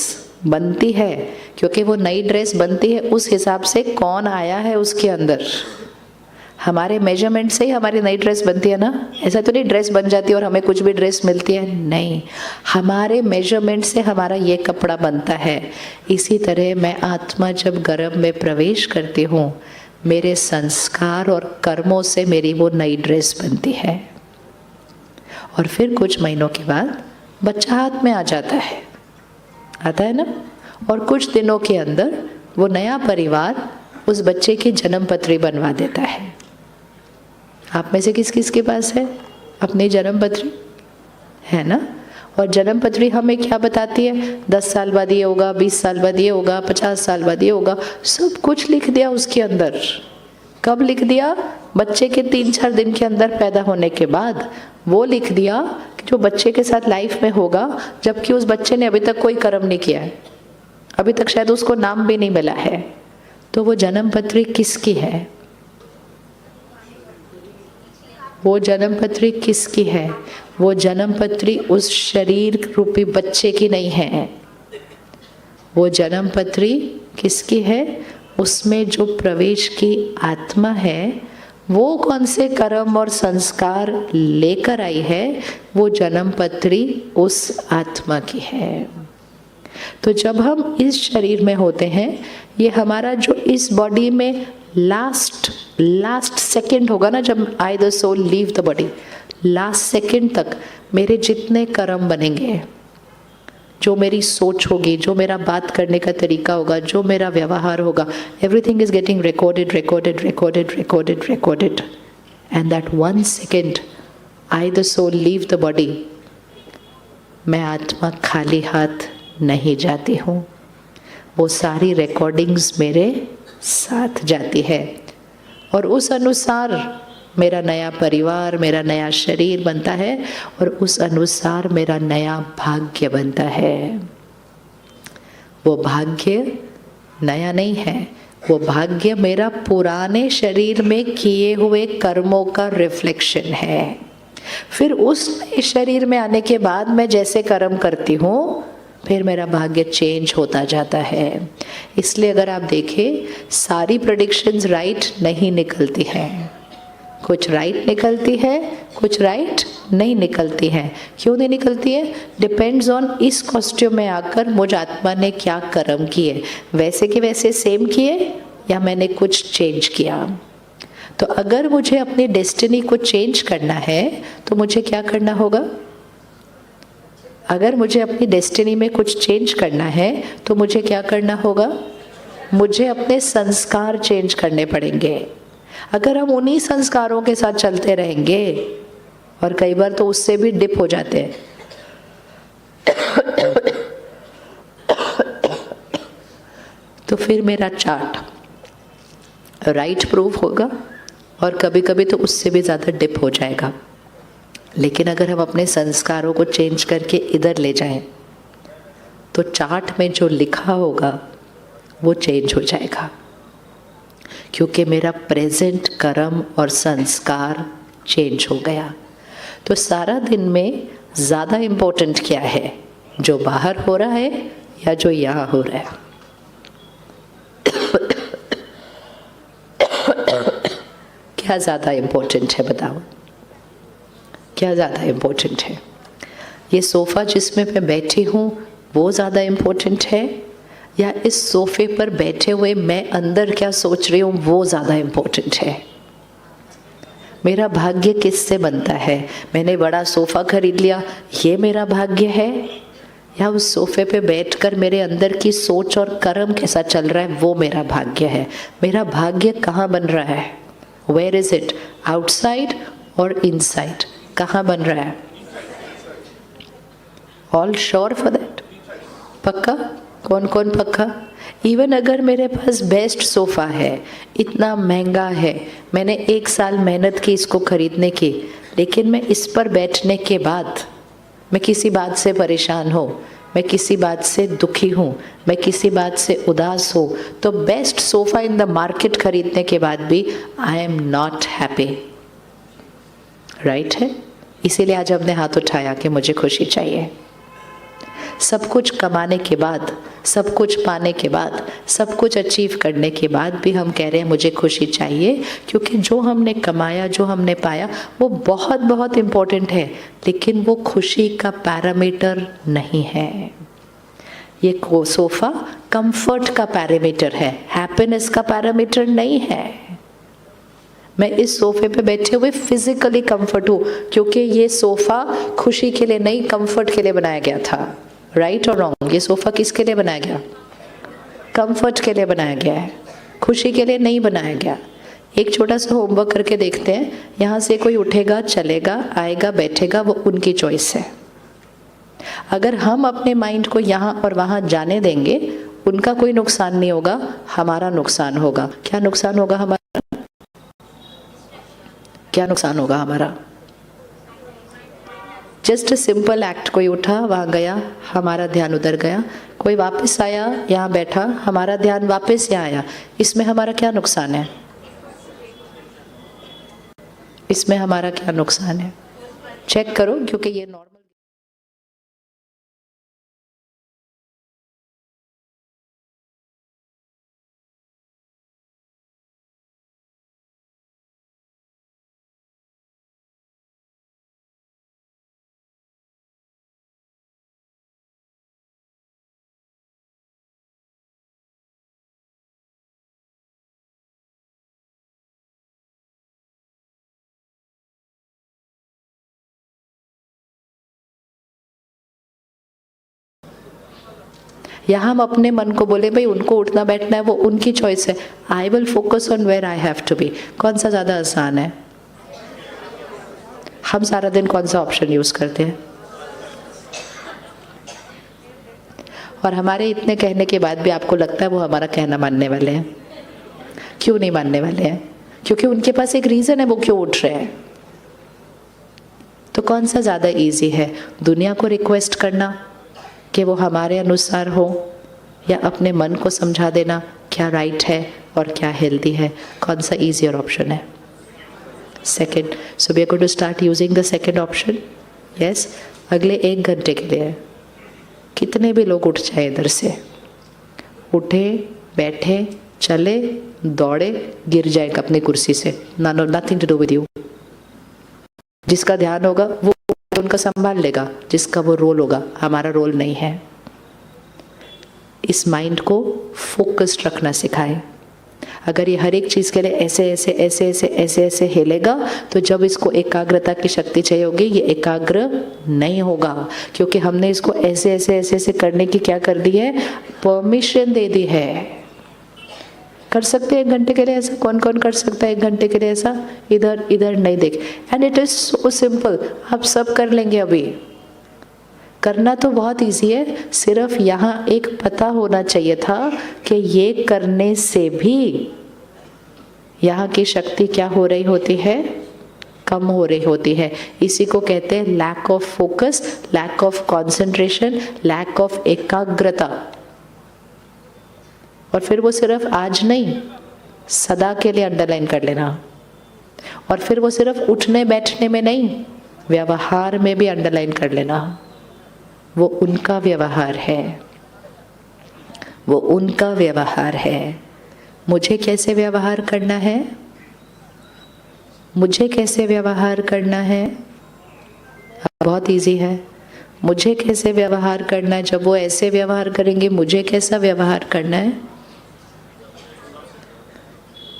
बनती है, क्योंकि वो नई ड्रेस बनती है उस हिसाब से कौन आया है उसके अंदर। हमारे मेजरमेंट से ही हमारी नई ड्रेस बनती है ना, ऐसा तो नहीं ड्रेस बन जाती है और हमें कुछ भी ड्रेस मिलती है, नहीं, हमारे मेजरमेंट से हमारा ये कपड़ा बनता है। इसी तरह मैं आत्मा जब गर्भ में प्रवेश करती हूँ, मेरे संस्कार और कर्मों से मेरी वो नई ड्रेस बनती है, और फिर कुछ महीनों के बाद बच्चा हाथ में आ जाता है, आता है ना, और कुछ दिनों के अंदर वो नया परिवार उस बच्चे की जन्म पत्री बनवा देता है। आप में से किस किस के पास है अपनी जन्म पत्री? है ना? और जन्म पत्री हमें क्या बताती है, 10 साल बाद ये होगा, 20 साल बाद ये होगा, 50 साल बाद ये होगा, सब कुछ लिख दिया उसके अंदर। कब लिख दिया? बच्चे के 3-4 दिन के अंदर पैदा होने के बाद वो लिख दिया कि जो बच्चे के साथ लाइफ में होगा, जबकि उस बच्चे ने अभी तक कोई कर्म नहीं किया है, अभी तक शायद उसको नाम भी नहीं मिला है। तो वो जन्म पत्री किसकी है? वो जन्म पत्री किसकी है? वो जन्म पत्री उस शरीर रूपी बच्चे की नहीं है। वो जन्म पत्री किसकी है? उसमें जो प्रवेश की आत्मा है, वो कौन से कर्म और संस्कार लेकर आई है, वो जन्म पत्री उस आत्मा की है। तो जब हम इस शरीर में होते हैं, ये हमारा जो इस बॉडी में लास्ट सेकंड होगा ना, जब I the soul leave the body, last second तक मेरे जितने कर्म बनेंगे, जो मेरी सोच होगी, जो मेरा बात करने का तरीका होगा, जो मेरा व्यवहार होगा, everything is getting recorded, recorded, recorded, recorded, recorded. And that 1 second, I the soul leave the body, मैं आत्मा खाली हाथ नहीं जाती हूँ, वो सारी रिकॉर्डिंग्स मेरे साथ जाती है और उस अनुसार मेरा नया परिवार, मेरा नया शरीर बनता है और उस अनुसार मेरा नया भाग्य बनता है। वो भाग्य नया नहीं है, वो भाग्य मेरा पुराने शरीर में किए हुए कर्मों का रिफ्लेक्शन है। फिर उस शरीर में आने के बाद मैं जैसे कर्म करती हूँ, फिर मेरा भाग्य चेंज होता जाता है। इसलिए अगर आप देखें, सारी प्रेडिक्शंस राइट नहीं निकलती हैं, कुछ राइट निकलती है, कुछ राइट नहीं निकलती हैं। क्यों नहीं निकलती है? डिपेंड्स ऑन इस कॉस्ट्यूम में आकर मुझ आत्मा ने क्या कर्म किए, वैसे के वैसे सेम किए या मैंने कुछ चेंज किया। तो अगर मुझे अपनी डेस्टिनी को चेंज करना है तो मुझे क्या करना होगा? अगर मुझे अपनी डेस्टिनी में कुछ चेंज करना है तो मुझे क्या करना होगा? मुझे अपने संस्कार चेंज करने पड़ेंगे। अगर हम उन्हीं संस्कारों के साथ चलते रहेंगे, और कई बार तो उससे भी डिप हो जाते हैं, तो फिर मेरा चार्ट राइट प्रूफ होगा और कभी कभी तो उससे भी ज़्यादा डिप हो जाएगा। लेकिन अगर हम अपने संस्कारों को चेंज करके इधर ले जाएं तो चार्ट में जो लिखा होगा वो चेंज हो जाएगा, क्योंकि मेरा प्रेजेंट कर्म और संस्कार चेंज हो गया। तो सारा दिन में ज़्यादा इम्पोर्टेंट क्या है, जो बाहर हो रहा है या जो यहाँ हो रहा है? क्या ज़्यादा इम्पोर्टेंट है बताओ? क्या ज़्यादा इम्पोर्टेंट है? ये सोफ़ा जिसमें मैं बैठी हूँ वो ज़्यादा इम्पोर्टेंट है, या इस सोफ़े पर बैठे हुए मैं अंदर क्या सोच रही हूँ वो ज़्यादा इम्पोर्टेंट है? मेरा भाग्य किससे बनता है? मैंने बड़ा सोफ़ा खरीद लिया, ये मेरा भाग्य है, या उस सोफ़े पे बैठकर मेरे अंदर की सोच और कर्म कैसा चल रहा है वो मेरा भाग्य है? मेरा भाग्य कहाँ बन रहा है? Where is it? आउटसाइड और इनसाइड? कहाँ बन रहा है? All sure for that? पक्का? कौन कौन पक्का? इवन अगर मेरे पास बेस्ट सोफ़ा है, इतना महंगा है, मैंने 1 साल मेहनत की इसको खरीदने की, लेकिन मैं इस पर बैठने के बाद मैं किसी बात से परेशान हूँ, मैं किसी बात से दुखी हूँ, मैं किसी बात से उदास हूँ, तो best sofa in the market खरीदने के बाद भी I am not happy. Right है? इसीलिए आज हमने हाथ उठाया कि मुझे खुशी चाहिए। सब कुछ कमाने के बाद, सब कुछ पाने के बाद, सब कुछ अचीव करने के बाद भी हम कह रहे हैं मुझे खुशी चाहिए, क्योंकि जो हमने कमाया, जो हमने पाया वो बहुत बहुत इम्पोर्टेंट है, लेकिन वो खुशी का पैरामीटर नहीं है। ये सोफ़ा कंफर्ट का पैरामीटर है, हैप्पीनेस का पैरामीटर नहीं है। मैं इस सोफ़े पे बैठे हुए फिजिकली कंफर्ट हूँ, क्योंकि ये सोफ़ा खुशी के लिए नहीं, कंफर्ट के लिए बनाया गया था। राइट और रॉन्ग? ये सोफ़ा किसके लिए बनाया गया? कंफर्ट के लिए बनाया गया है, खुशी के लिए नहीं बनाया गया। एक छोटा सा होमवर्क करके देखते हैं, यहाँ से कोई उठेगा, चलेगा, आएगा, बैठेगा, वो उनकी चॉइस है। अगर हम अपने माइंड को यहाँ और वहाँ जाने देंगे, उनका कोई नुकसान नहीं होगा, हमारा नुकसान होगा। क्या नुकसान होगा हमारा? क्या नुकसान होगा हमारा? जस्ट अ सिंपल एक्ट, कोई उठा, वहाँ गया, हमारा ध्यान उधर गया, कोई वापस आया, यहाँ बैठा, हमारा ध्यान वापस यहाँ आया, इसमें हमारा क्या नुकसान है? इसमें हमारा क्या नुकसान है? चेक करो, क्योंकि ये नॉर्मल या हम अपने मन को बोले भाई उनको उठना बैठना है, वो उनकी चॉइस है, I will focus on where I have to be. कौन सा ज़्यादा आसान है? हम सारा दिन कौन सा ऑप्शन यूज़ करते हैं? और हमारे इतने कहने के बाद भी आपको लगता है वो हमारा कहना मानने वाले हैं? क्यों नहीं मानने वाले हैं? क्योंकि उनके पास एक रीज़न है वो क्यों उठ रहे हैं। तो कौन सा ज़्यादा इजी है, दुनिया को रिक्वेस्ट करना कि वो हमारे अनुसार हो, या अपने मन को समझा देना क्या राइट है और क्या हेल्दी है? कौन सा ईजियर ऑप्शन है? Second. So we are going to start using the second option. Yes, अगले 1 घंटे के लिए कितने भी लोग उठ जाए इधर से, उठे, बैठे, चले, दौड़े, गिर जाए अपनी कुर्सी से, nothing to do with you. जिसका ध्यान होगा वो उनका संभाल लेगा, जिसका वो रोल होगा, हमारा रोल नहीं है। इस माइंड को फोकस्ड रखना सिखाएं। अगर ये हर एक चीज़ के लिए ऐसे ऐसे ऐसे ऐसे ऐसे ऐसे हिलेगा, तो जब इसको एकाग्रता की शक्ति चाहिए होगी, ये एकाग्र नहीं होगा, क्योंकि हमने इसको ऐसे ऐसे ऐसे ऐसे करने की क्या कर दी है? परमिशन दे दी है। कर सकते हैं 1 घंटे के लिए ऐसा? कौन कौन कर सकता है 1 घंटे के लिए ऐसा? इधर इधर नहीं देख। And it is so simple, आप सब कर लेंगे। अभी करना तो बहुत इजी है, सिर्फ यहाँ एक पता होना चाहिए था कि ये करने से भी यहाँ की शक्ति क्या हो रही होती है? कम हो रही होती है। इसी को कहते हैं lack of focus, lack of concentration, lack of एकाग्रता। और फिर वो सिर्फ आज नहीं, सदा के लिए अंडरलाइन कर लेना। और फिर वो सिर्फ उठने बैठने में नहीं, व्यवहार में भी अंडरलाइन कर लेना। वो उनका व्यवहार है, वो उनका व्यवहार है। मुझे कैसे व्यवहार करना है? मुझे कैसे व्यवहार करना है? बहुत इजी है। मुझे कैसे व्यवहार करना है? जब वो ऐसे व्यवहार करेंगे, मुझे कैसा व्यवहार करना है?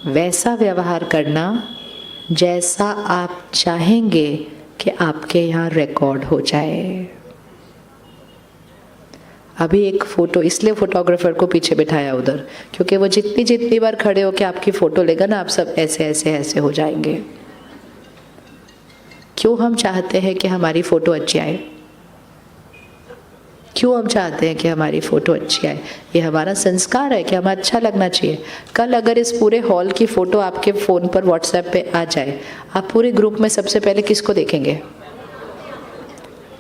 वैसा व्यवहार करना जैसा आप चाहेंगे कि आपके यहाँ रिकॉर्ड हो जाए। अभी एक फोटो, इसलिए फोटोग्राफर को पीछे बिठाया उधर, क्योंकि वो जितनी बार खड़े होकर आपकी फोटो लेगा ना, आप सब ऐसे ऐसे ऐसे हो जाएंगे। क्यों हम चाहते हैं कि हमारी फोटो अच्छी आए? क्यों हम चाहते हैं कि हमारी फ़ोटो अच्छी आए? ये हमारा संस्कार है कि हमें अच्छा लगना चाहिए। कल अगर इस पूरे हॉल की फ़ोटो आपके फ़ोन पर व्हाट्सएप पे आ जाए, आप पूरे ग्रुप में सबसे पहले किसको देखेंगे?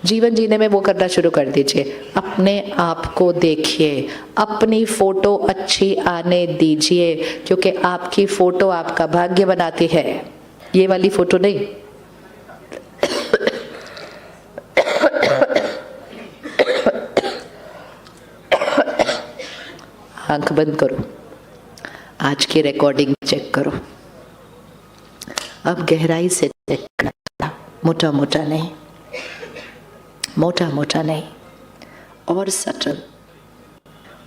जीवन जीने में वो करना शुरू कर दीजिए, अपने आप को देखिए, अपनी फ़ोटो अच्छी आने दीजिए, क्योंकि आपकी फ़ोटो आपका भाग्य बनाती है, ये वाली फ़ोटो नहीं। आंख बंद करो, आज की रिकॉर्डिंग चेक करो। अब गहराई से चेक करना, मोटा मोटा नहीं, मोटा मोटा नहीं, और सटल।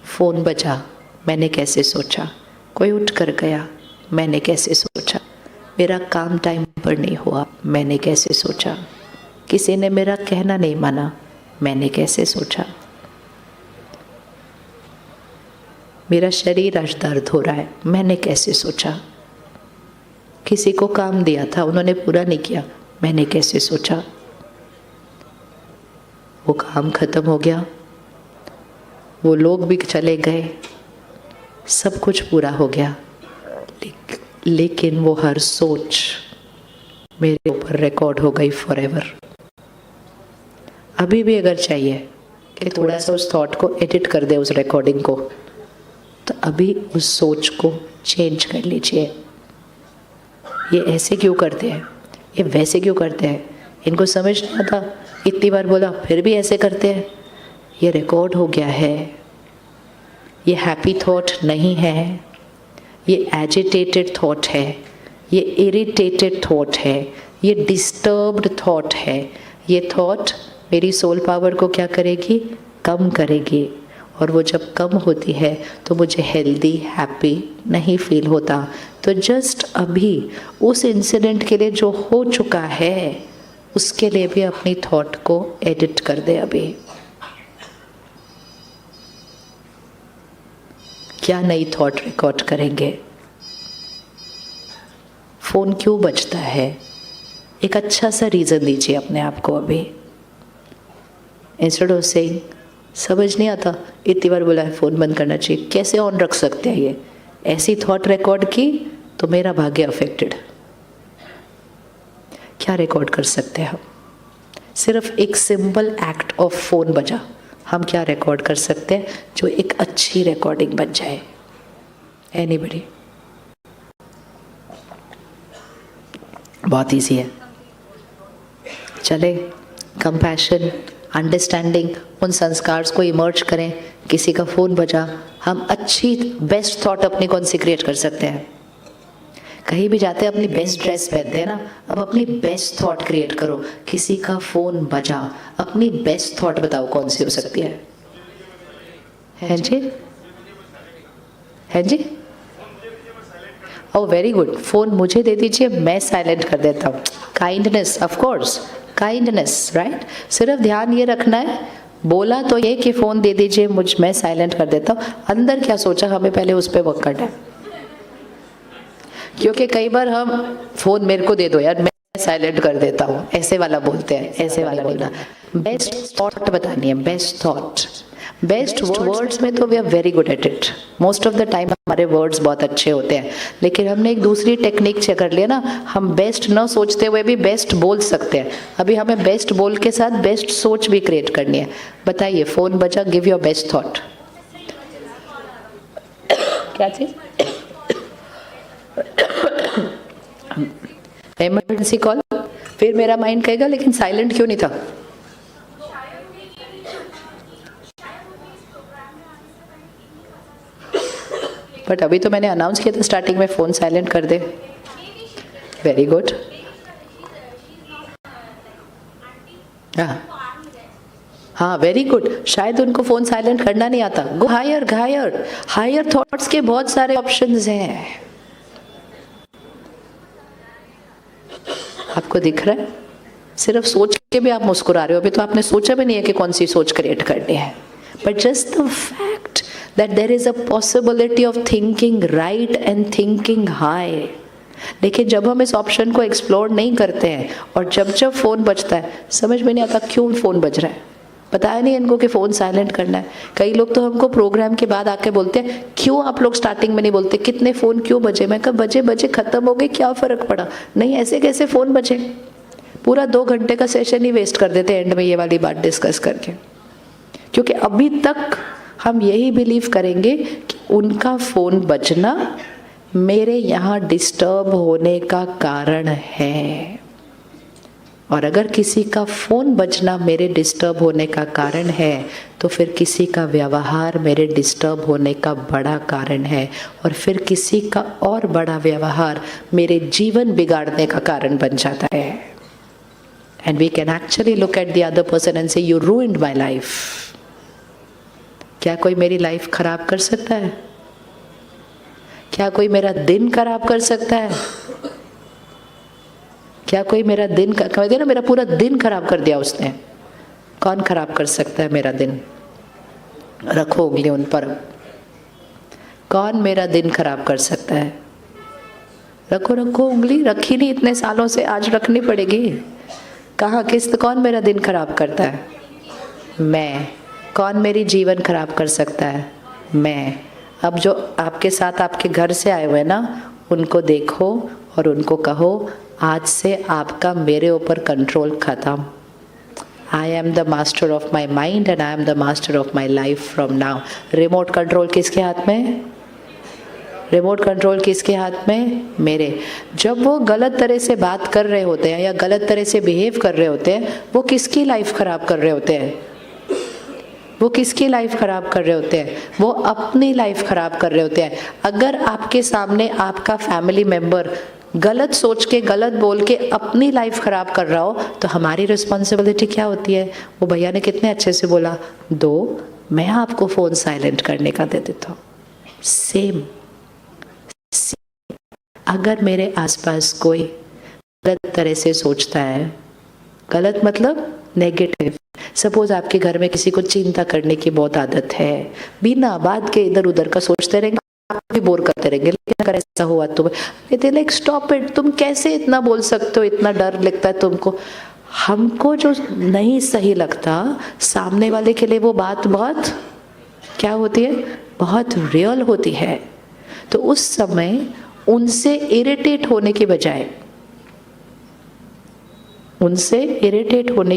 फ़ोन बजा, मैंने कैसे सोचा? कोई उठ कर गया, मैंने कैसे सोचा? मेरा काम टाइम पर नहीं हुआ, मैंने कैसे सोचा? किसी ने मेरा कहना नहीं माना, मैंने कैसे सोचा? मेरा शरीर आज दर्द हो रहा है, मैंने कैसे सोचा? किसी को काम दिया था, उन्होंने पूरा नहीं किया, मैंने कैसे सोचा? वो काम खत्म हो गया, वो लोग भी चले गए, सब कुछ पूरा हो गया, लेकिन वो हर सोच मेरे ऊपर रिकॉर्ड हो गई फॉरएवर। अभी भी अगर चाहिए कि थोड़ा सा उस थॉट को एडिट कर दे, उस रिकॉर्डिंग को, तो अभी उस सोच को चेंज कर लीजिए। ये ऐसे क्यों करते हैं, ये वैसे क्यों करते हैं, इनको समझ नहीं आता, इतनी बार बोला फिर भी ऐसे करते हैं। ये रिकॉर्ड हो गया है, ये हैप्पी थॉट नहीं है, ये एजिटेटेड थॉट है, ये इरिटेटेड थॉट है, ये डिस्टर्ब्ड थॉट है। ये थॉट मेरी सोल पावर को क्या करेगी? कम करेगी। और वो जब कम होती है तो मुझे हेल्दी, हैप्पी नहीं फील होता। तो जस्ट अभी उस इंसिडेंट के लिए जो हो चुका है, उसके लिए भी अपनी थॉट को एडिट कर दे। अभी क्या नई थॉट रिकॉर्ड करेंगे? फ़ोन क्यों बजता है? एक अच्छा सा रीज़न दीजिए अपने आप को अभी। इंस्टेड ऑफ सेइंग समझ नहीं आता, इतनी बार बोला है फ़ोन बंद करना चाहिए, कैसे ऑन रख सकते हैं ये? ऐसी थॉट रिकॉर्ड की तो मेरा भाग्य अफेक्टेड। क्या रिकॉर्ड कर सकते हैं हम? सिर्फ एक सिंपल एक्ट ऑफ फ़ोन बजा, हम क्या रिकॉर्ड कर सकते हैं जो एक अच्छी रिकॉर्डिंग बन जाए? एनीबडी? बहुत ईजी है। चले, कंपैशन, अंडरस्टैंडिंग, उन संस्कार को इमर्ज करें। किसी का फ़ोन बजा, हम अच्छी बेस्ट थॉट अपनी कौन सी क्रिएट कर सकते हैं? कहीं भी जाते हैं अपनी बेस्ट ड्रेस पहनते हैं ना, अब अपनी बेस्ट थॉट क्रिएट करो। किसी का फ़ोन बजा, अपनी बेस्ट थॉट बताओ कौन सी हो सकती है? हैं जी? हैं जी? ओह वेरी गुड, फ़ोन मुझे दे दीजिए, मैं साइलेंट कर देता हूँ। Kindness, of course, kindness, right? सिर्फ ध्यान ये रखना है, बोला तो ये कि फ़ोन दे दीजिए, मैं साइलेंट कर देता हूँ, अंदर क्या सोचा हमें पहले उस पर वर्क करना है। क्योंकि कई बार हम फ़ोन मेरे को दे दो यार, मैं साइलेंट कर देता हूँ, ऐसे वाला बोलते हैं, ऐसे वाला बोलना। बेस्ट थॉट बतानी है, बेस्ट थॉट। बेस्ट वर्ड्स में तो we are very good at it, most of the time हमारे वर्ड्स बहुत अच्छे होते हैं, लेकिन हमने एक दूसरी टेक्निक चेक कर लिया ना, हम बेस्ट न सोचते हुए भी बेस्ट बोल सकते हैं। अभी हमें बेस्ट बोल के साथ बेस्ट सोच भी क्रिएट करनी है। बताइए, फ़ोन बजा, गिव योर बेस्ट थॉट। क्या चीज़? इमरजेंसी कॉल, फिर मेरा माइंड कहेगा लेकिन साइलेंट क्यों नहीं था? बट अभी तो मैंने अनाउंस किया था स्टार्टिंग में, फ़ोन साइलेंट कर दे। Very good. हाँ वेरी गुड, शायद उनको फ़ोन साइलेंट करना नहीं आता। Go higher, higher, higher thoughts के बहुत सारे ऑप्शंस हैं। आपको दिख रहा है? सिर्फ सोच के भी आप मुस्कुरा रहे हो, अभी तो आपने सोचा भी नहीं है कि कौन सी सोच क्रिएट करनी है। But just the fact that there is a possibility of thinking right and thinking high. देखिए, जब हम इस ऑप्शन को एक्सप्लोर नहीं करते हैं और जब जब फ़ोन बजता है, समझ में नहीं आता क्यों फ़ोन बज रहा है, बताया नहीं इनको कि फ़ोन साइलेंट करना है। कई लोग तो हमको प्रोग्राम के बाद आके बोलते हैं, क्यों आप लोग स्टार्टिंग में नहीं बोलते कितने फ़ोन क्यों बजे? मैं कहा बजे बजे ख़त्म हो गए, क्या फ़र्क पड़ा? नहीं, ऐसे कैसे फ़ोन बजे? पूरा 2 घंटे का सेशन ही वेस्ट कर देते एंड में ये वाली बात डिस्कस करके। क्योंकि अभी तक हम यही बिलीव करेंगे कि उनका फ़ोन बजना मेरे यहाँ डिस्टर्ब होने का कारण है, और अगर किसी का फ़ोन बजना मेरे डिस्टर्ब होने का कारण है तो फिर किसी का व्यवहार मेरे डिस्टर्ब होने का बड़ा कारण है, और फिर किसी का और बड़ा व्यवहार मेरे जीवन बिगाड़ने का कारण बन जाता है। And we can actually look at the other person and say, you ruined my life. क्या कोई मेरी लाइफ खराब कर सकता है? क्या कोई मेरा दिन खराब कर सकता है? क्या कोई मेरा दिन कह दे ना, मेरा पूरा दिन खराब कर दिया उसने। कौन खराब कर सकता है मेरा दिन? रखो उंगली उन पर। कौन मेरा दिन खराब कर सकता है? रखो रखो उंगली, रखी नहीं इतने सालों से, आज रखनी पड़ेगी। कहाँ, किस, कौन मेरा दिन खराब करता है? मैं। कौन मेरी जीवन खराब कर सकता है? मैं। अब जो आपके साथ आपके घर से आए हुए ना, उनको देखो और उनको कहो, आज से आपका मेरे ऊपर कंट्रोल खत्म। आई am the master of my mind and I am the master of my life from now. Remote control किसके हाथ में? रिमोट कंट्रोल किसके हाथ में? मेरे। जब वो गलत तरह से बात कर रहे होते हैं या गलत तरह से बिहेव कर रहे होते हैं, वो किसकी लाइफ खराब कर रहे होते हैं? वो किसकी लाइफ खराब कर रहे होते हैं? वो अपनी लाइफ खराब कर रहे होते हैं। अगर आपके सामने आपका फैमिली मेंबर गलत सोच के, गलत बोल के अपनी लाइफ खराब कर रहा हो, तो हमारी रिस्पॉन्सिबिलिटी क्या होती है? वो भैया ने कितने अच्छे से बोला, दो, मैं आपको फ़ोन साइलेंट करने का दे देता हूँ। सेम। अगर मेरे आसपास कोई गलत तरह से सोचता है, गलत मतलब नेगेटिव, सपोज आपके घर में किसी को चिंता करने की बहुत आदत है, बिना बात के इधर उधर का सोचते रहेंगे, आप भी बोर करते रहेंगे, लेकिन अगर ऐसा हुआ तो लाइक स्टॉप इट, तुम कैसे इतना बोल सकते हो, इतना डर लगता है तुमको। हमको जो नहीं सही लगता, सामने वाले के लिए वो बात बहुत क्या होती है, बहुत रियल होती है। तो उस समय उनसे इरिटेट होने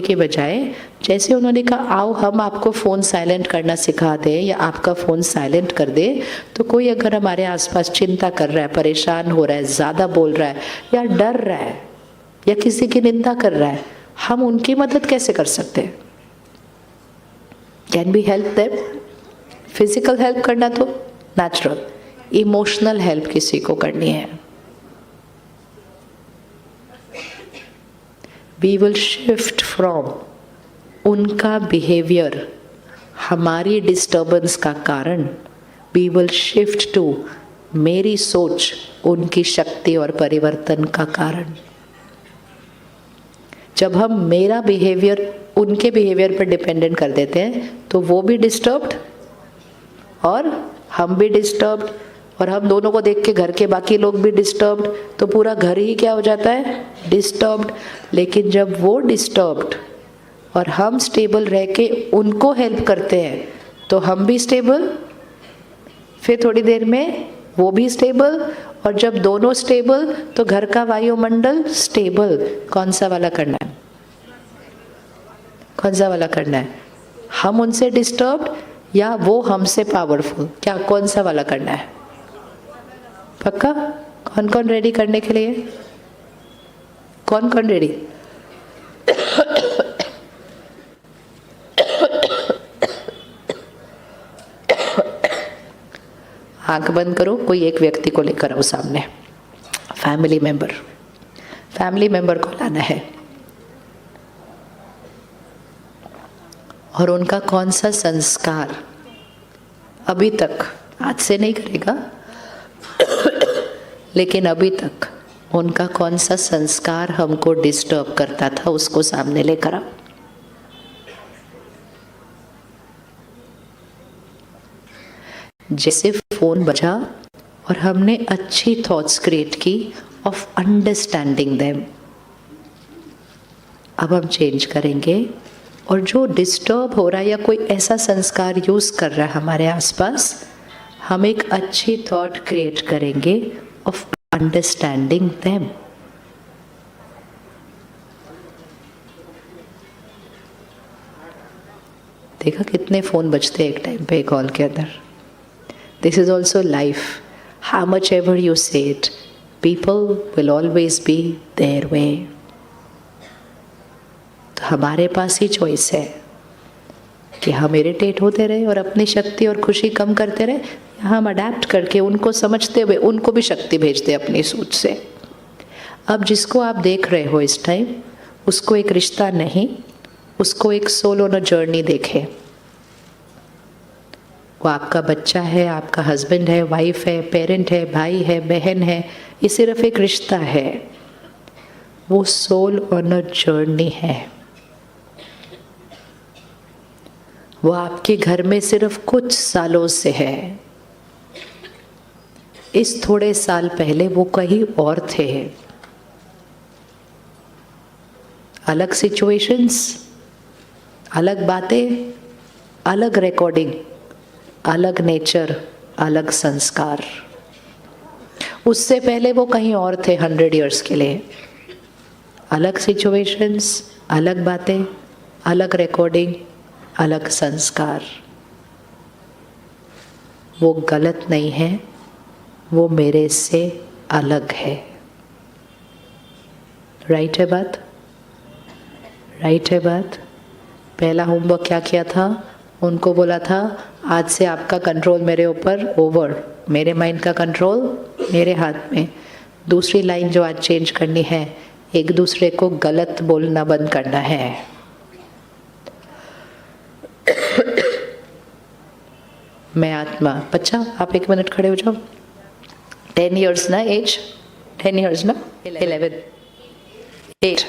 के बजाय जैसे उन्होंने कहा आओ हम आपको फ़ोन साइलेंट करना सिखा दें या आपका फ़ोन साइलेंट कर दे, तो कोई अगर हमारे आसपास चिंता कर रहा है, परेशान हो रहा है, ज़्यादा बोल रहा है या डर रहा है या किसी की निंदा कर रहा है, हम उनकी मदद कैसे कर सकते हैं? Can be help them? Physical help करना तो नेचुरल, इमोशनल हेल्प किसी को करनी है। वी विल शिफ्ट फ्रॉम उनका बिहेवियर, हमारी डिस्टर्बेंस का कारण, वी विल शिफ्ट टू मेरी सोच उनकी शक्ति और परिवर्तन का कारण। जब हम मेरा बिहेवियर उनके बिहेवियर पर डिपेंडेंट कर देते हैं तो वो भी डिस्टर्ब्ड और हम भी डिस्टर्ब्ड, और हम दोनों को देख के घर के बाकी लोग भी डिस्टर्ब्ड, तो पूरा घर ही क्या हो जाता है, डिस्टर्ब्ड। लेकिन जब वो डिस्टर्ब्ड और हम स्टेबल रह के उनको हेल्प करते हैं तो हम भी स्टेबल, फिर थोड़ी देर में वो भी स्टेबल, और जब दोनों स्टेबल तो घर का वायुमंडल स्टेबल। कौन सा वाला करना है? कौन सा वाला करना है? हम उनसे डिस्टर्ब्ड या वो हमसे पावरफुल? क्या कौन सा वाला करना है? पक्का? कौन कौन रेडी करने के लिए? कौन कौन रेडी? आंख बंद करो, कोई एक व्यक्ति को लेकर आओ सामने, फैमिली मेंबर को लाना है, और उनका कौन सा संस्कार अभी तक, आज से नहीं करेगा लेकिन अभी तक उनका कौन सा संस्कार हमको डिस्टर्ब करता था, उसको सामने लेकर आओ। जैसे फोन बजा और हमने अच्छी थॉट्स क्रिएट की ऑफ अंडरस्टैंडिंग देम, अब हम चेंज करेंगे, और जो डिस्टर्ब हो रहा है या कोई ऐसा संस्कार यूज कर रहा है हमारे आसपास, हम एक अच्छी थॉट क्रिएट करेंगे ऑफ अंडरस्टैंडिंग देम। देखा कितने फोन बजते एक टाइम पे कॉल के अंदर। This is also life. How much ever you say it, people will always be their way. तो हमारे पास ही चॉइस है कि हम इरिटेट होते रहे और अपनी शक्ति और खुशी कम करते रहे, या हम अडेप्ट करके उनको समझते हुए उनको भी शक्ति भेजते अपनी सोच से। अब जिसको आप देख रहे हो इस टाइम, उसको एक रिश्ता नहीं, उसको एक सोल ऑन अ जर्नी देखें। वो आपका बच्चा है, आपका हस्बैंड है, वाइफ है, पेरेंट है, भाई है, बहन है, ये सिर्फ एक रिश्ता है। वो सोल ऑन अ जर्नी है। वो आपके घर में सिर्फ कुछ सालों से है। इस थोड़े साल पहले वो कहीं और थे। अलग सिचुएशंस, अलग बातें, अलग रिकॉर्डिंग, अलग नेचर, अलग संस्कार। उससे पहले वो कहीं और थे 100 इयर्स के लिए। अलग सिचुएशंस, अलग बातें, अलग रिकॉर्डिंग, अलग संस्कार। वो गलत नहीं है, वो मेरे से अलग है। राइट है बात? राइट है बात? पहला होमवर्क क्या किया था? उनको बोला था आज से आपका कंट्रोल मेरे ऊपर ओवर, मेरे माइंड का कंट्रोल मेरे हाथ में। दूसरी लाइन जो आज चेंज करनी है, एक दूसरे को गलत बोलना बंद करना है। मैं आत्मा। बच्चा आप 1 मिनट खड़े हो जाओ। 10 इयर्स ना एज, 10 इयर्स ना, 11, 8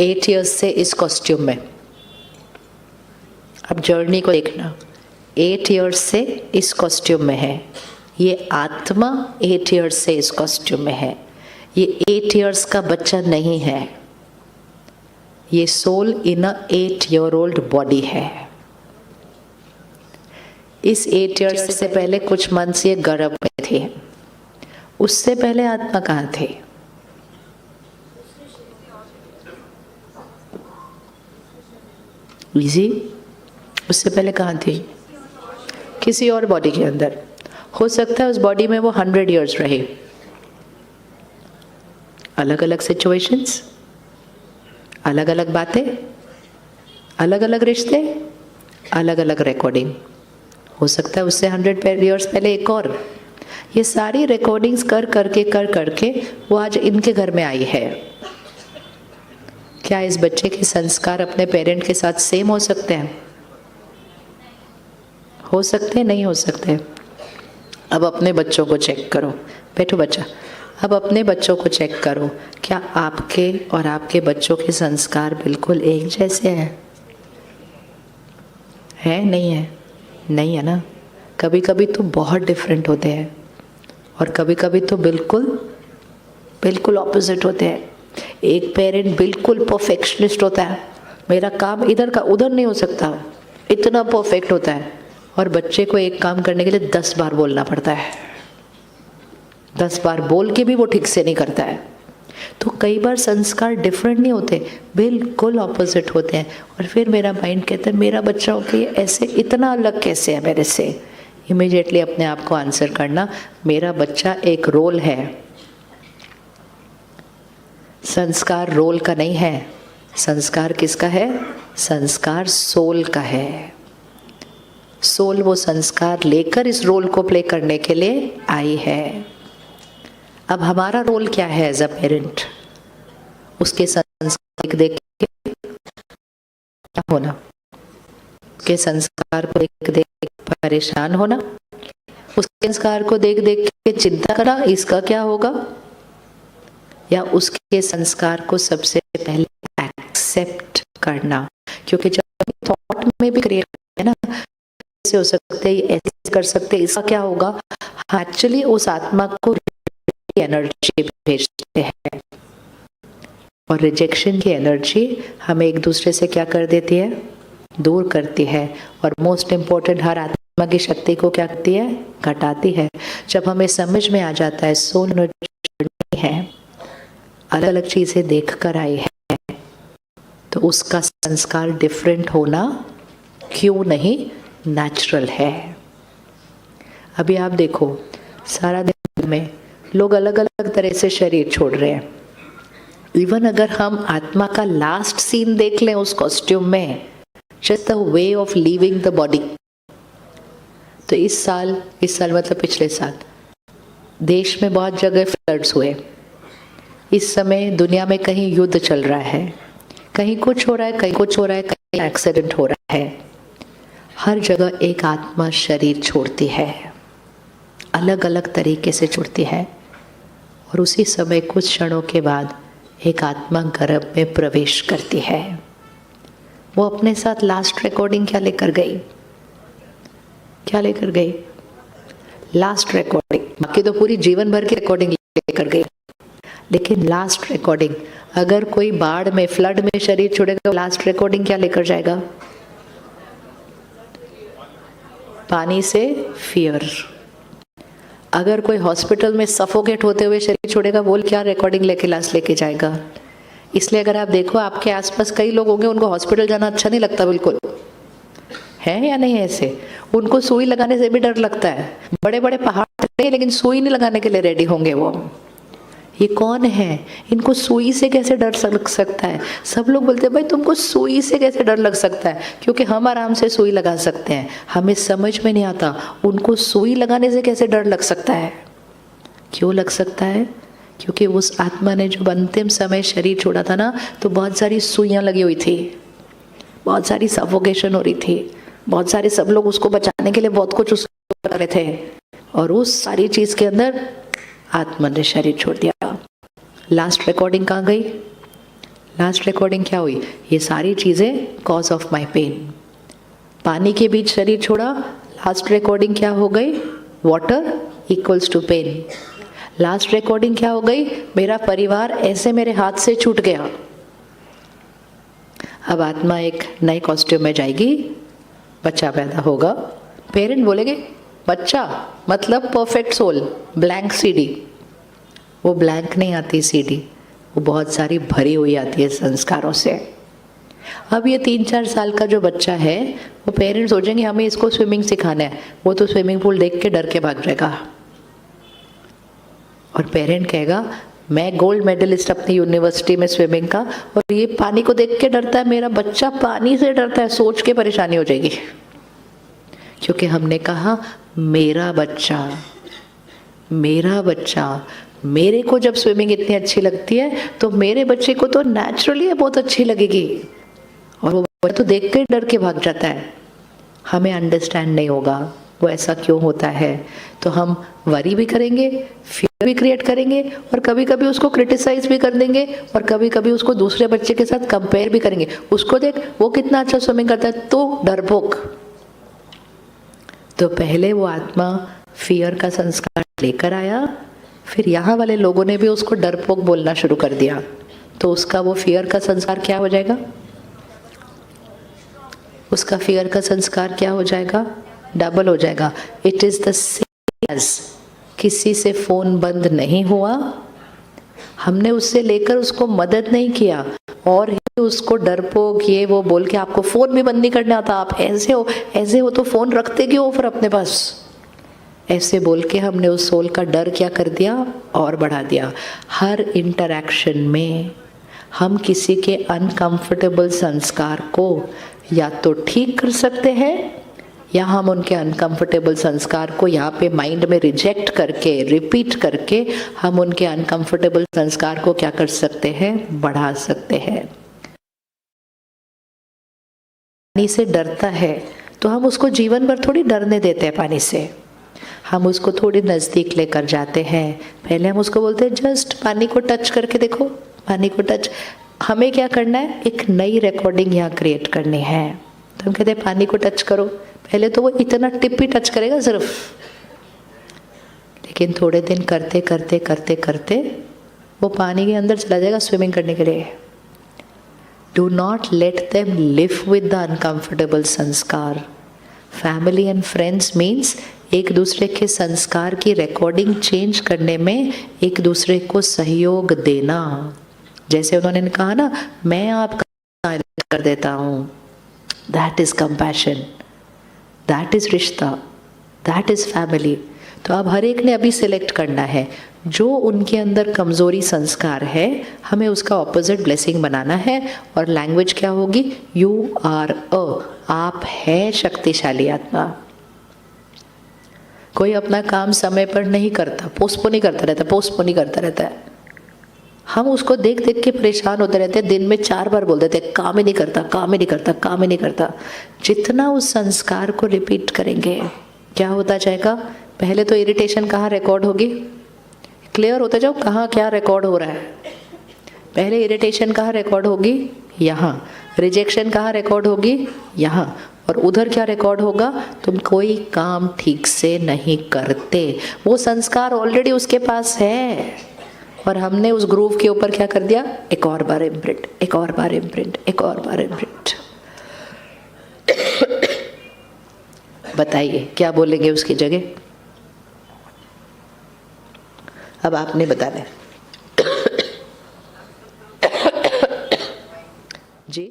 8 इयर्स से इस कॉस्ट्यूम में। अब जर्नी को देखना, 8 इयर्स से इस कॉस्ट्यूम में है। ये आत्मा 8 इयर्स से इस कॉस्ट्यूम में है। ये 8 इयर्स का बच्चा नहीं है, ये soul in a 8-year-old body है। इस 8 इयर्स से पहले कुछ मंथ्स ये गर्भ में थे। उससे पहले आत्मा कहाँ थे? इजी, उससे पहले कहाँ थी? किसी और बॉडी के अंदर। हो सकता है उस बॉडी में वो 100 इयर्स रहे। अलग अलग सिचुएशंस, अलग अलग बातें, अलग अलग रिश्ते, अलग अलग रिकॉर्डिंग। हो सकता है उससे 100 इयर्स पहले एक और। ये सारी रिकॉर्डिंग्स कर करके वो आज इनके घर में आई है। क्या इस बच्चे के संस्कार अपने पेरेंट के साथ सेम हो सकते हैं? हो सकते हैं, नहीं हो सकते? अब अपने बच्चों को चेक करो। बैठो बच्चा। अब अपने बच्चों को चेक करो, क्या आपके और आपके बच्चों के संस्कार बिल्कुल एक जैसे हैं? है? नहीं है? नहीं है ना। कभी कभी तो बहुत डिफरेंट होते हैं और कभी कभी तो बिल्कुल ऑपोजिट होते हैं। एक पेरेंट बिल्कुल परफेक्शनिस्ट होता है, मेरा काम इधर का उधर नहीं हो सकता, इतना परफेक्ट होता है, और बच्चे को एक काम करने के लिए 10 बार बोलना पड़ता है। 10 बार बोल के भी वो ठीक से नहीं करता है। तो कई बार संस्कार डिफरेंट नहीं होते, बिल्कुल ऑपोजिट होते हैं। और फिर मेरा माइंड कहता है मेरा बच्चा होके ऐसे इतना अलग कैसे है मेरे से। इमीडिएटली अपने आप को आंसर करना, मेरा बच्चा एक रोल है। संस्कार रोल का नहीं है। संस्कार किसका है? संस्कार सोल का है। सोल वो संस्कार लेकर इस रोल को प्ले करने के लिए आई है। अब हमारा रोल क्या है एज अ पेरेंट? उसके संस्कार देख के क्या होना? उसके संस्कार को देख देख परेशान होना, उसके संस्कार को देख देख के चिंता करना इसका क्या होगा, या उसके संस्कार को सबसे पहले एक्सेप्ट करना? क्योंकि जब थॉट में भी क्रिएट है ना, ऐसे हो सकते हैं, ऐसे कर सकते हैं, इसका क्या होगा? एक्चुअली उस आत्मा को एनर्जी भेजते हैं, और रिजेक्शन की एनर्जी हमें एक दूसरे से क्या कर देती है? दूर करती है। और मोस्ट इम्पोर्टेंट, हर आत्मा की शक्ति को क्या करती है? घटाती है। जब हमें समझ में आ जाता है सोल एनर्जी है, अलग अलग चीजें देख कर आई है, तो उसका संस्कार डिफरेंट होना क्यों नहीं नेचुरल है। अभी आप देखो, सारा दिन में लोग अलग अलग तरह से शरीर छोड़ रहे हैं। इवन अगर हम आत्मा का लास्ट सीन देख लें उस कॉस्ट्यूम में, just the way of leaving the body, तो इस साल मतलब पिछले साल देश में बहुत जगह फ्लड्स हुए। इस समय दुनिया में कहीं युद्ध चल रहा है, कहीं कुछ हो रहा है, कहीं कुछ हो रहा है, कहीं एक्सीडेंट हो रहा है। हर जगह एक आत्मा शरीर छोड़ती है, अलग अलग तरीके से छोड़ती है, और उसी समय कुछ क्षणों के बाद एक आत्मा गर्भ में प्रवेश करती है। वो अपने साथ लास्ट रिकॉर्डिंग क्या लेकर गई? क्या लेकर गई? Last recording. बाकी तो पूरी जीवन भर की रिकॉर्डिंग लेकर गई, लेकिन लास्ट रिकॉर्डिंग, अगर कोई बाढ़ में, फ्लड में शरीर छोड़ेगा, लास्ट रिकॉर्डिंग क्या लेकर जाएगा? पानी से फियर। अगर कोई हॉस्पिटल में सफोकेट होते हुए शरीर छोड़ेगा, वो क्या रिकॉर्डिंग लेके लास्ट लेके जाएगा? इसलिए अगर आप देखो, आपके आसपास कई लोग होंगे, उनको हॉस्पिटल जाना अच्छा नहीं लगता, बिल्कुल है या नहीं? ऐसे उनको सुई लगाने से भी डर लगता है। बड़े बड़े पहाड़ नहीं, लेकिन सुई नहीं लगाने के लिए रेडी होंगे वो। ये कौन है? इनको सुई से कैसे डर लग सकता है? सब लोग बोलते हैं भाई तुमको सुई से कैसे डर लग सकता है? क्योंकि हम आराम से सुई लगा सकते हैं। हमें समझ में नहीं आता उनको सुई लगाने से कैसे डर लग सकता है। क्यों लग सकता है? क्योंकि उस आत्मा ने जब अंतिम समय शरीर छोड़ा था ना, तो बहुत सारी सुइयां लगी हुई थी, बहुत सारी सफोकेशन हो रही थी, बहुत सारे सब लोग उसको बचाने के लिए बहुत कुछ उसको कर रहे थे, और उस सारी चीज के अंदर आत्मा ने शरीर छोड़ दिया। लास्ट रिकॉर्डिंग कहाँ गई? लास्ट रिकॉर्डिंग क्या हुई? ये सारी चीज़ें कॉज ऑफ माई पेन। पानी के बीच शरीर छोड़ा, लास्ट रिकॉर्डिंग क्या हो गई? Water equals to pain. Last recording क्या हो गई? मेरा परिवार ऐसे मेरे हाथ से छूट गया। अब आत्मा एक नए कॉस्ट्यूम में जाएगी, बच्चा पैदा होगा, पेरेंट बोलेंगे बच्चा मतलब परफेक्ट सोल, ब्लैंक सीडी। वो ब्लैंक नहीं आती सीडी, वो बहुत सारी भरी हुई आती है संस्कारों से। अब ये 3-4 साल का जो बच्चा है, वो पेरेंट्स सोचेंगे हमें इसको स्विमिंग सिखाना है, वो तो स्विमिंग पूल देख के डर के भाग जाएगा। और पेरेंट कहेगा मैं गोल्ड मेडलिस्ट अपनी यूनिवर्सिटी में स्विमिंग का, और ये पानी को देख के डरता है, मेरा बच्चा पानी से डरता है, सोच के परेशानी हो जाएगी। क्योंकि हमने कहा मेरा बच्चा, मेरा बच्चा, मेरे को जब स्विमिंग इतनी अच्छी लगती है तो मेरे बच्चे को तो नेचुरली बहुत अच्छी लगेगी, और वो तो देख के डर के भाग जाता है। हमें अंडरस्टैंड नहीं होगा वो ऐसा क्यों होता है, तो हम वरी भी करेंगे, फियर भी क्रिएट करेंगे, और कभी कभी उसको क्रिटिसाइज भी कर देंगे, और कभी कभी उसको दूसरे बच्चे के साथ कंपेयर भी करेंगे। उसको देख वो कितना अच्छा स्विमिंग करता है, तो डरपोक। तो पहले वो आत्मा फियर का संस्कार लेकर आया, फिर यहाँ वाले लोगों ने भी उसको डरपोक बोलना शुरू कर दिया, तो उसका वो फियर का संस्कार क्या हो जाएगा? उसका फियर का संस्कार क्या हो जाएगा? डबल हो जाएगा। It is the same as किसी से फोन बंद नहीं हुआ, हमने उससे लेकर उसको मदद नहीं किया, और ही उसको डरपोक ये वो बोल के आपको फोन भी बंद नहीं करना आता, आप ऐसे हो तो फोन रखते क्यों फिर अपने पास, ऐसे बोल के हमने उस सोल का डर क्या कर दिया? और बढ़ा दिया। हर इंटरैक्शन में हम किसी के अनकंफर्टेबल संस्कार को या तो ठीक कर सकते हैं, या हम उनके अनकंफर्टेबल संस्कार को यहाँ पे माइंड में रिजेक्ट करके, रिपीट करके, हम उनके अनकंफर्टेबल संस्कार को क्या कर सकते हैं? बढ़ा सकते हैं। पानी से डरता है तो हम उसको जीवन भर थोड़ी डरने देते हैं पानी से, हम उसको थोड़ी नज़दीक लेकर जाते हैं। पहले हम उसको बोलते हैं जस्ट पानी को टच करके देखो, पानी को टच। हमें क्या करना है? एक नई रिकॉर्डिंग यहाँ क्रिएट करनी है। तो हम कहते हैं पानी को टच करो, पहले तो वो इतना टिप ही टच करेगा सिर्फ, लेकिन थोड़े दिन करते करते करते करते वो पानी के अंदर चला जाएगा स्विमिंग करने के लिए। Do not let them live with the uncomfortable संस्कार। फैमिली एंड फ्रेंड्स मीन्स एक दूसरे के संस्कार की रिकॉर्डिंग चेंज करने में एक दूसरे को सहयोग देना। जैसे उन्होंने कहा ना, मैं आपका कर देता हूँ, that is compassion, that is रिश्ता, दैट इज फैमिली। तो अब हर एक ने अभी सिलेक्ट करना है, जो उनके अंदर कमजोरी संस्कार है हमें उसका ऑपोजिट ब्लेसिंग बनाना है। और लैंग्वेज क्या होगी? यू आर अ, आप है शक्तिशाली आत्मा। कोई अपना काम समय पर नहीं करता, पोस्टपोन ही करता रहता है। हम उसको देख देख के परेशान होते रहते हैं, दिन में 4 बार बोल देते हैं काम ही नहीं करता। जितना उस संस्कार को रिपीट करेंगे क्या होता जाएगा? पहले तो इरिटेशन कहाँ रिकॉर्ड होगी, क्लियर होता जाओ कहाँ क्या रिकॉर्ड हो रहा है। पहले इरिटेशन कहाँ रिकॉर्ड होगी? यहाँ। रिजेक्शन कहाँ रिकॉर्ड होगी? यहाँ। और उधर क्या रिकॉर्ड होगा? तुम कोई काम ठीक से नहीं करते, वो संस्कार ऑलरेडी उसके पास है, और हमने उस ग्रूव के ऊपर क्या कर दिया? एक और बार इम्प्रिंट, एक और बार इम्प्रिंट, एक और बार इम्प्रिंट। बताइए क्या बोलेंगे उसकी जगह? अब आपने बताना है। जी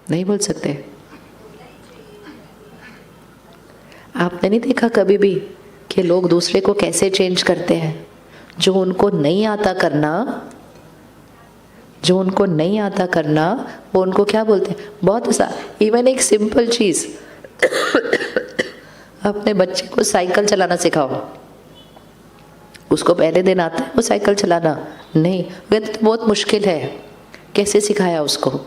नहीं बोल सकते? आपने नहीं देखा कभी भी कि लोग दूसरे को कैसे चेंज करते हैं? जो उनको नहीं आता करना, वो उनको क्या बोलते हैं? बहुत ऐसा, इवन एक सिंपल चीज, अपने बच्चे को साइकिल चलाना सिखाओ, उसको पहले दिन आता है वो साइकिल चलाना? नहीं, तो बहुत मुश्किल है। कैसे सिखाया उसको?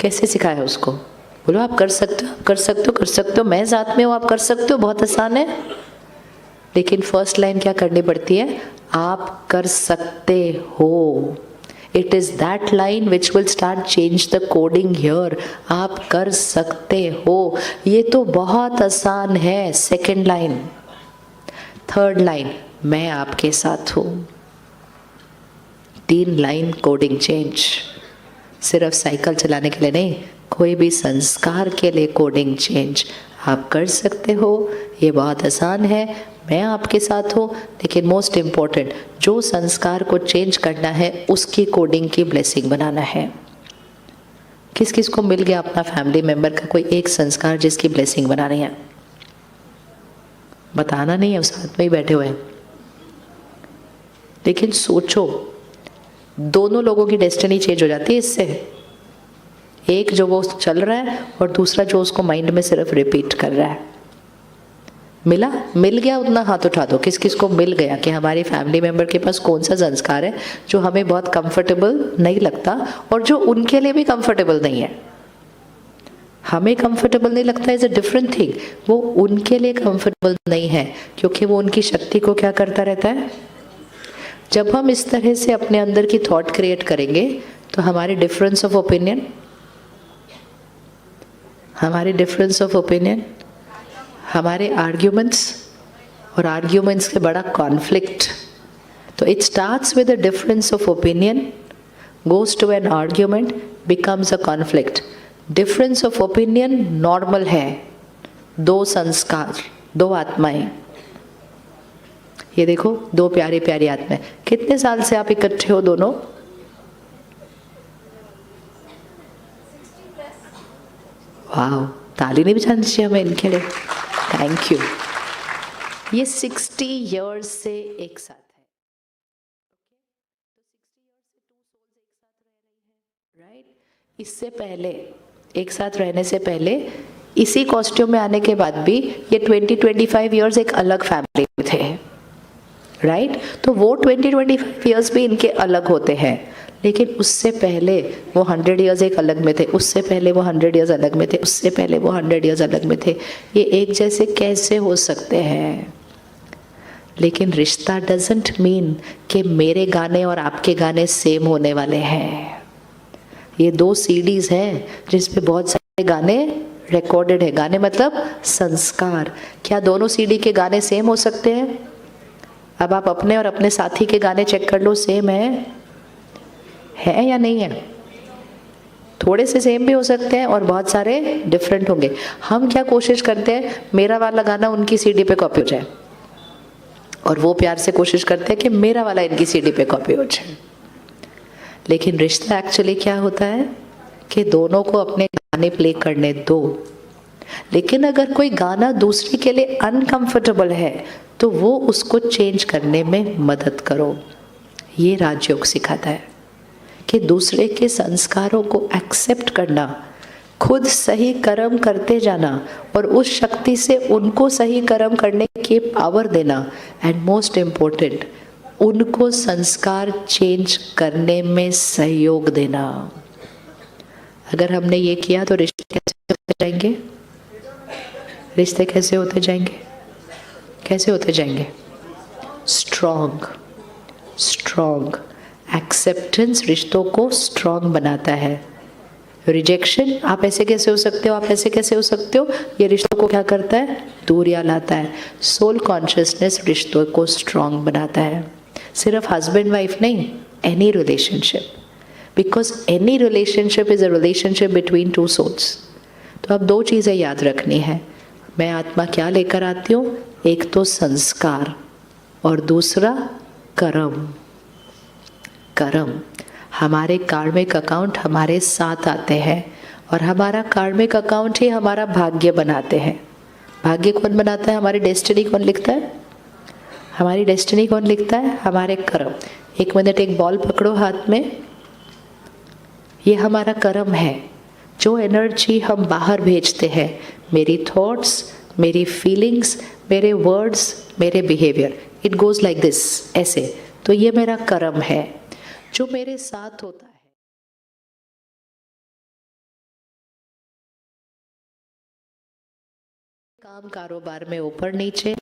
कैसे सिखाया उसको? बोलो आप कर सकते हो, कर सकते हो, कर सकते हो, मैं साथ में हूँ, आप कर सकते हो, बहुत आसान है। लेकिन फर्स्ट लाइन क्या करनी पड़ती है? आप कर सकते हो। It is that line which will start change the coding here. आप कर सकते हो, ये तो बहुत आसान है। सेकेंड लाइन, थर्ड लाइन, मैं आपके साथ हूँ। 3 लाइन कोडिंग चेंज। सिर्फ साइकिल चलाने के लिए नहीं, कोई भी संस्कार के लिए कोडिंग चेंज। आप कर सकते हो, ये बहुत आसान है, मैं आपके साथ हूँ। लेकिन मोस्ट इम्पोर्टेंट, जो संस्कार को चेंज करना है उसकी कोडिंग की ब्लेसिंग बनाना है। किस किस को मिल गया अपना फैमिली मेंबर का कोई एक संस्कार जिसकी ब्लेसिंग बनानी है? बताना नहीं है, उस साथ में ही बैठे हुए हैं। लेकिन सोचो, दोनों लोगों की डेस्टिनी चेंज हो जाती है इससे। एक जो वो चल रहा है और दूसरा जो उसको माइंड में सिर्फ रिपीट कर रहा है। मिल गया उतना हाथ उठा दो। किस किस को मिल गया कि हमारी फैमिली मेंबर के पास कौन सा संस्कार है जो हमें बहुत कंफर्टेबल नहीं लगता और जो उनके लिए भी कंफर्टेबल नहीं है। हमें कंफर्टेबल नहीं लगता इज अ डिफरेंट थिंग, वो उनके लिए कंफर्टेबल नहीं है क्योंकि वो उनकी शक्ति को क्या करता रहता है। जब हम इस तरह से अपने अंदर की थॉट क्रिएट करेंगे तो हमारे डिफरेंस ऑफ ओपिनियन हमारे आर्ग्यूमेंट्स और आर्ग्यूमेंट्स के बड़ा कॉन्फ्लिक्ट। तो it starts with a difference of opinion, goes to an argument, becomes a conflict. Difference of opinion normal है, 2 संस्कार, 2 आत्माएं। ये देखो 2 प्यारी प्यारी आत्माएं। कितने साल से आप इकट्ठे हो दोनों? वाह, ताली नहीं बजानी चाहिए हमें इनके लिए। Thank you. ये 60 इयर्स से एक साथ है, राइट? इससे पहले, एक साथ रहने से पहले, इसी कॉस्ट्यूम में आने के बाद भी ये 20-25 इयर्स एक अलग फैमिली में थे, राइट? तो वो 20-25 इयर्स भी इनके अलग होते हैं। लेकिन उससे पहले वो 100 इयर्स एक अलग में थे, उससे पहले वो 100 इयर्स अलग में थे, उससे पहले वो 100 इयर्स अलग में थे। ये एक जैसे कैसे हो सकते हैं? लेकिन रिश्ता डजंट मीन कि मेरे गाने और आपके गाने सेम होने वाले हैं। ये 2 सीडीज हैं जिस पे बहुत सारे गाने रिकॉर्डेड है। गाने मतलब संस्कार। क्या दोनों सीडी के गाने सेम हो सकते हैं? अब आप अपने और अपने साथी के गाने चेक कर लो, सेम है या नहीं है? थोड़े से सेम भी हो सकते हैं और बहुत सारे डिफरेंट होंगे। हम क्या कोशिश करते हैं, मेरा वाला गाना उनकी सीडी पे कॉपी हो जाए, और वो प्यार से कोशिश करते हैं कि मेरा वाला इनकी सीडी पे कॉपी हो जाए। लेकिन रिश्ता एक्चुअली क्या होता है कि दोनों को अपने गाने प्ले करने दो। लेकिन अगर कोई गाना दूसरे के लिए अनकंफर्टेबल है तो वो उसको चेंज करने में मदद करो। ये राजयोग सिखाता है कि दूसरे के संस्कारों को एक्सेप्ट करना, खुद सही कर्म करते जाना और उस शक्ति से उनको सही कर्म करने की पावर देना, एंड मोस्ट इम्पोर्टेंट उनको संस्कार चेंज करने में सहयोग देना। अगर हमने ये किया तो रिश्ते कैसे होते जाएंगे? रिश्ते कैसे होते जाएंगे? कैसे होते जाएंगे? स्ट्रॉन्ग। एक्सेप्टेंस रिश्तों को स्ट्रॉन्ग बनाता है। रिजेक्शन, आप ऐसे कैसे हो सकते हो, आप ऐसे कैसे हो सकते हो, ये रिश्तों को क्या करता है? दूरियां लाता है। सोल कॉन्शियसनेस रिश्तों को स्ट्रॉन्ग बनाता है। सिर्फ हस्बैंड वाइफ नहीं, any relationship, because any relationship is a relationship between 2 souls। तो अब 2 चीज़ें याद रखनी है। मैं आत्मा क्या लेकर आती हूँ? एक तो संस्कार और दूसरा कर्म। हमारे कार्मिक अकाउंट हमारे साथ आते हैं और हमारा कार्मिक अकाउंट ही हमारा भाग्य बनाते हैं। भाग्य कौन बनाता है? हमारी डेस्टिनी कौन लिखता है? हमारी डेस्टिनी कौन लिखता है? हमारे कर्म। 1 मिनट एक बॉल पकड़ो हाथ में, ये हमारा कर्म है। जो एनर्जी हम बाहर भेजते हैं, मेरी थॉट्स, मेरी फीलिंग्स, मेरे वर्ड्स, मेरे behaviour, it goes like this, ऐसे। तो ये मेरा कर्म है जो मेरे साथ होता है। काम कारोबार में ऊपर नीचे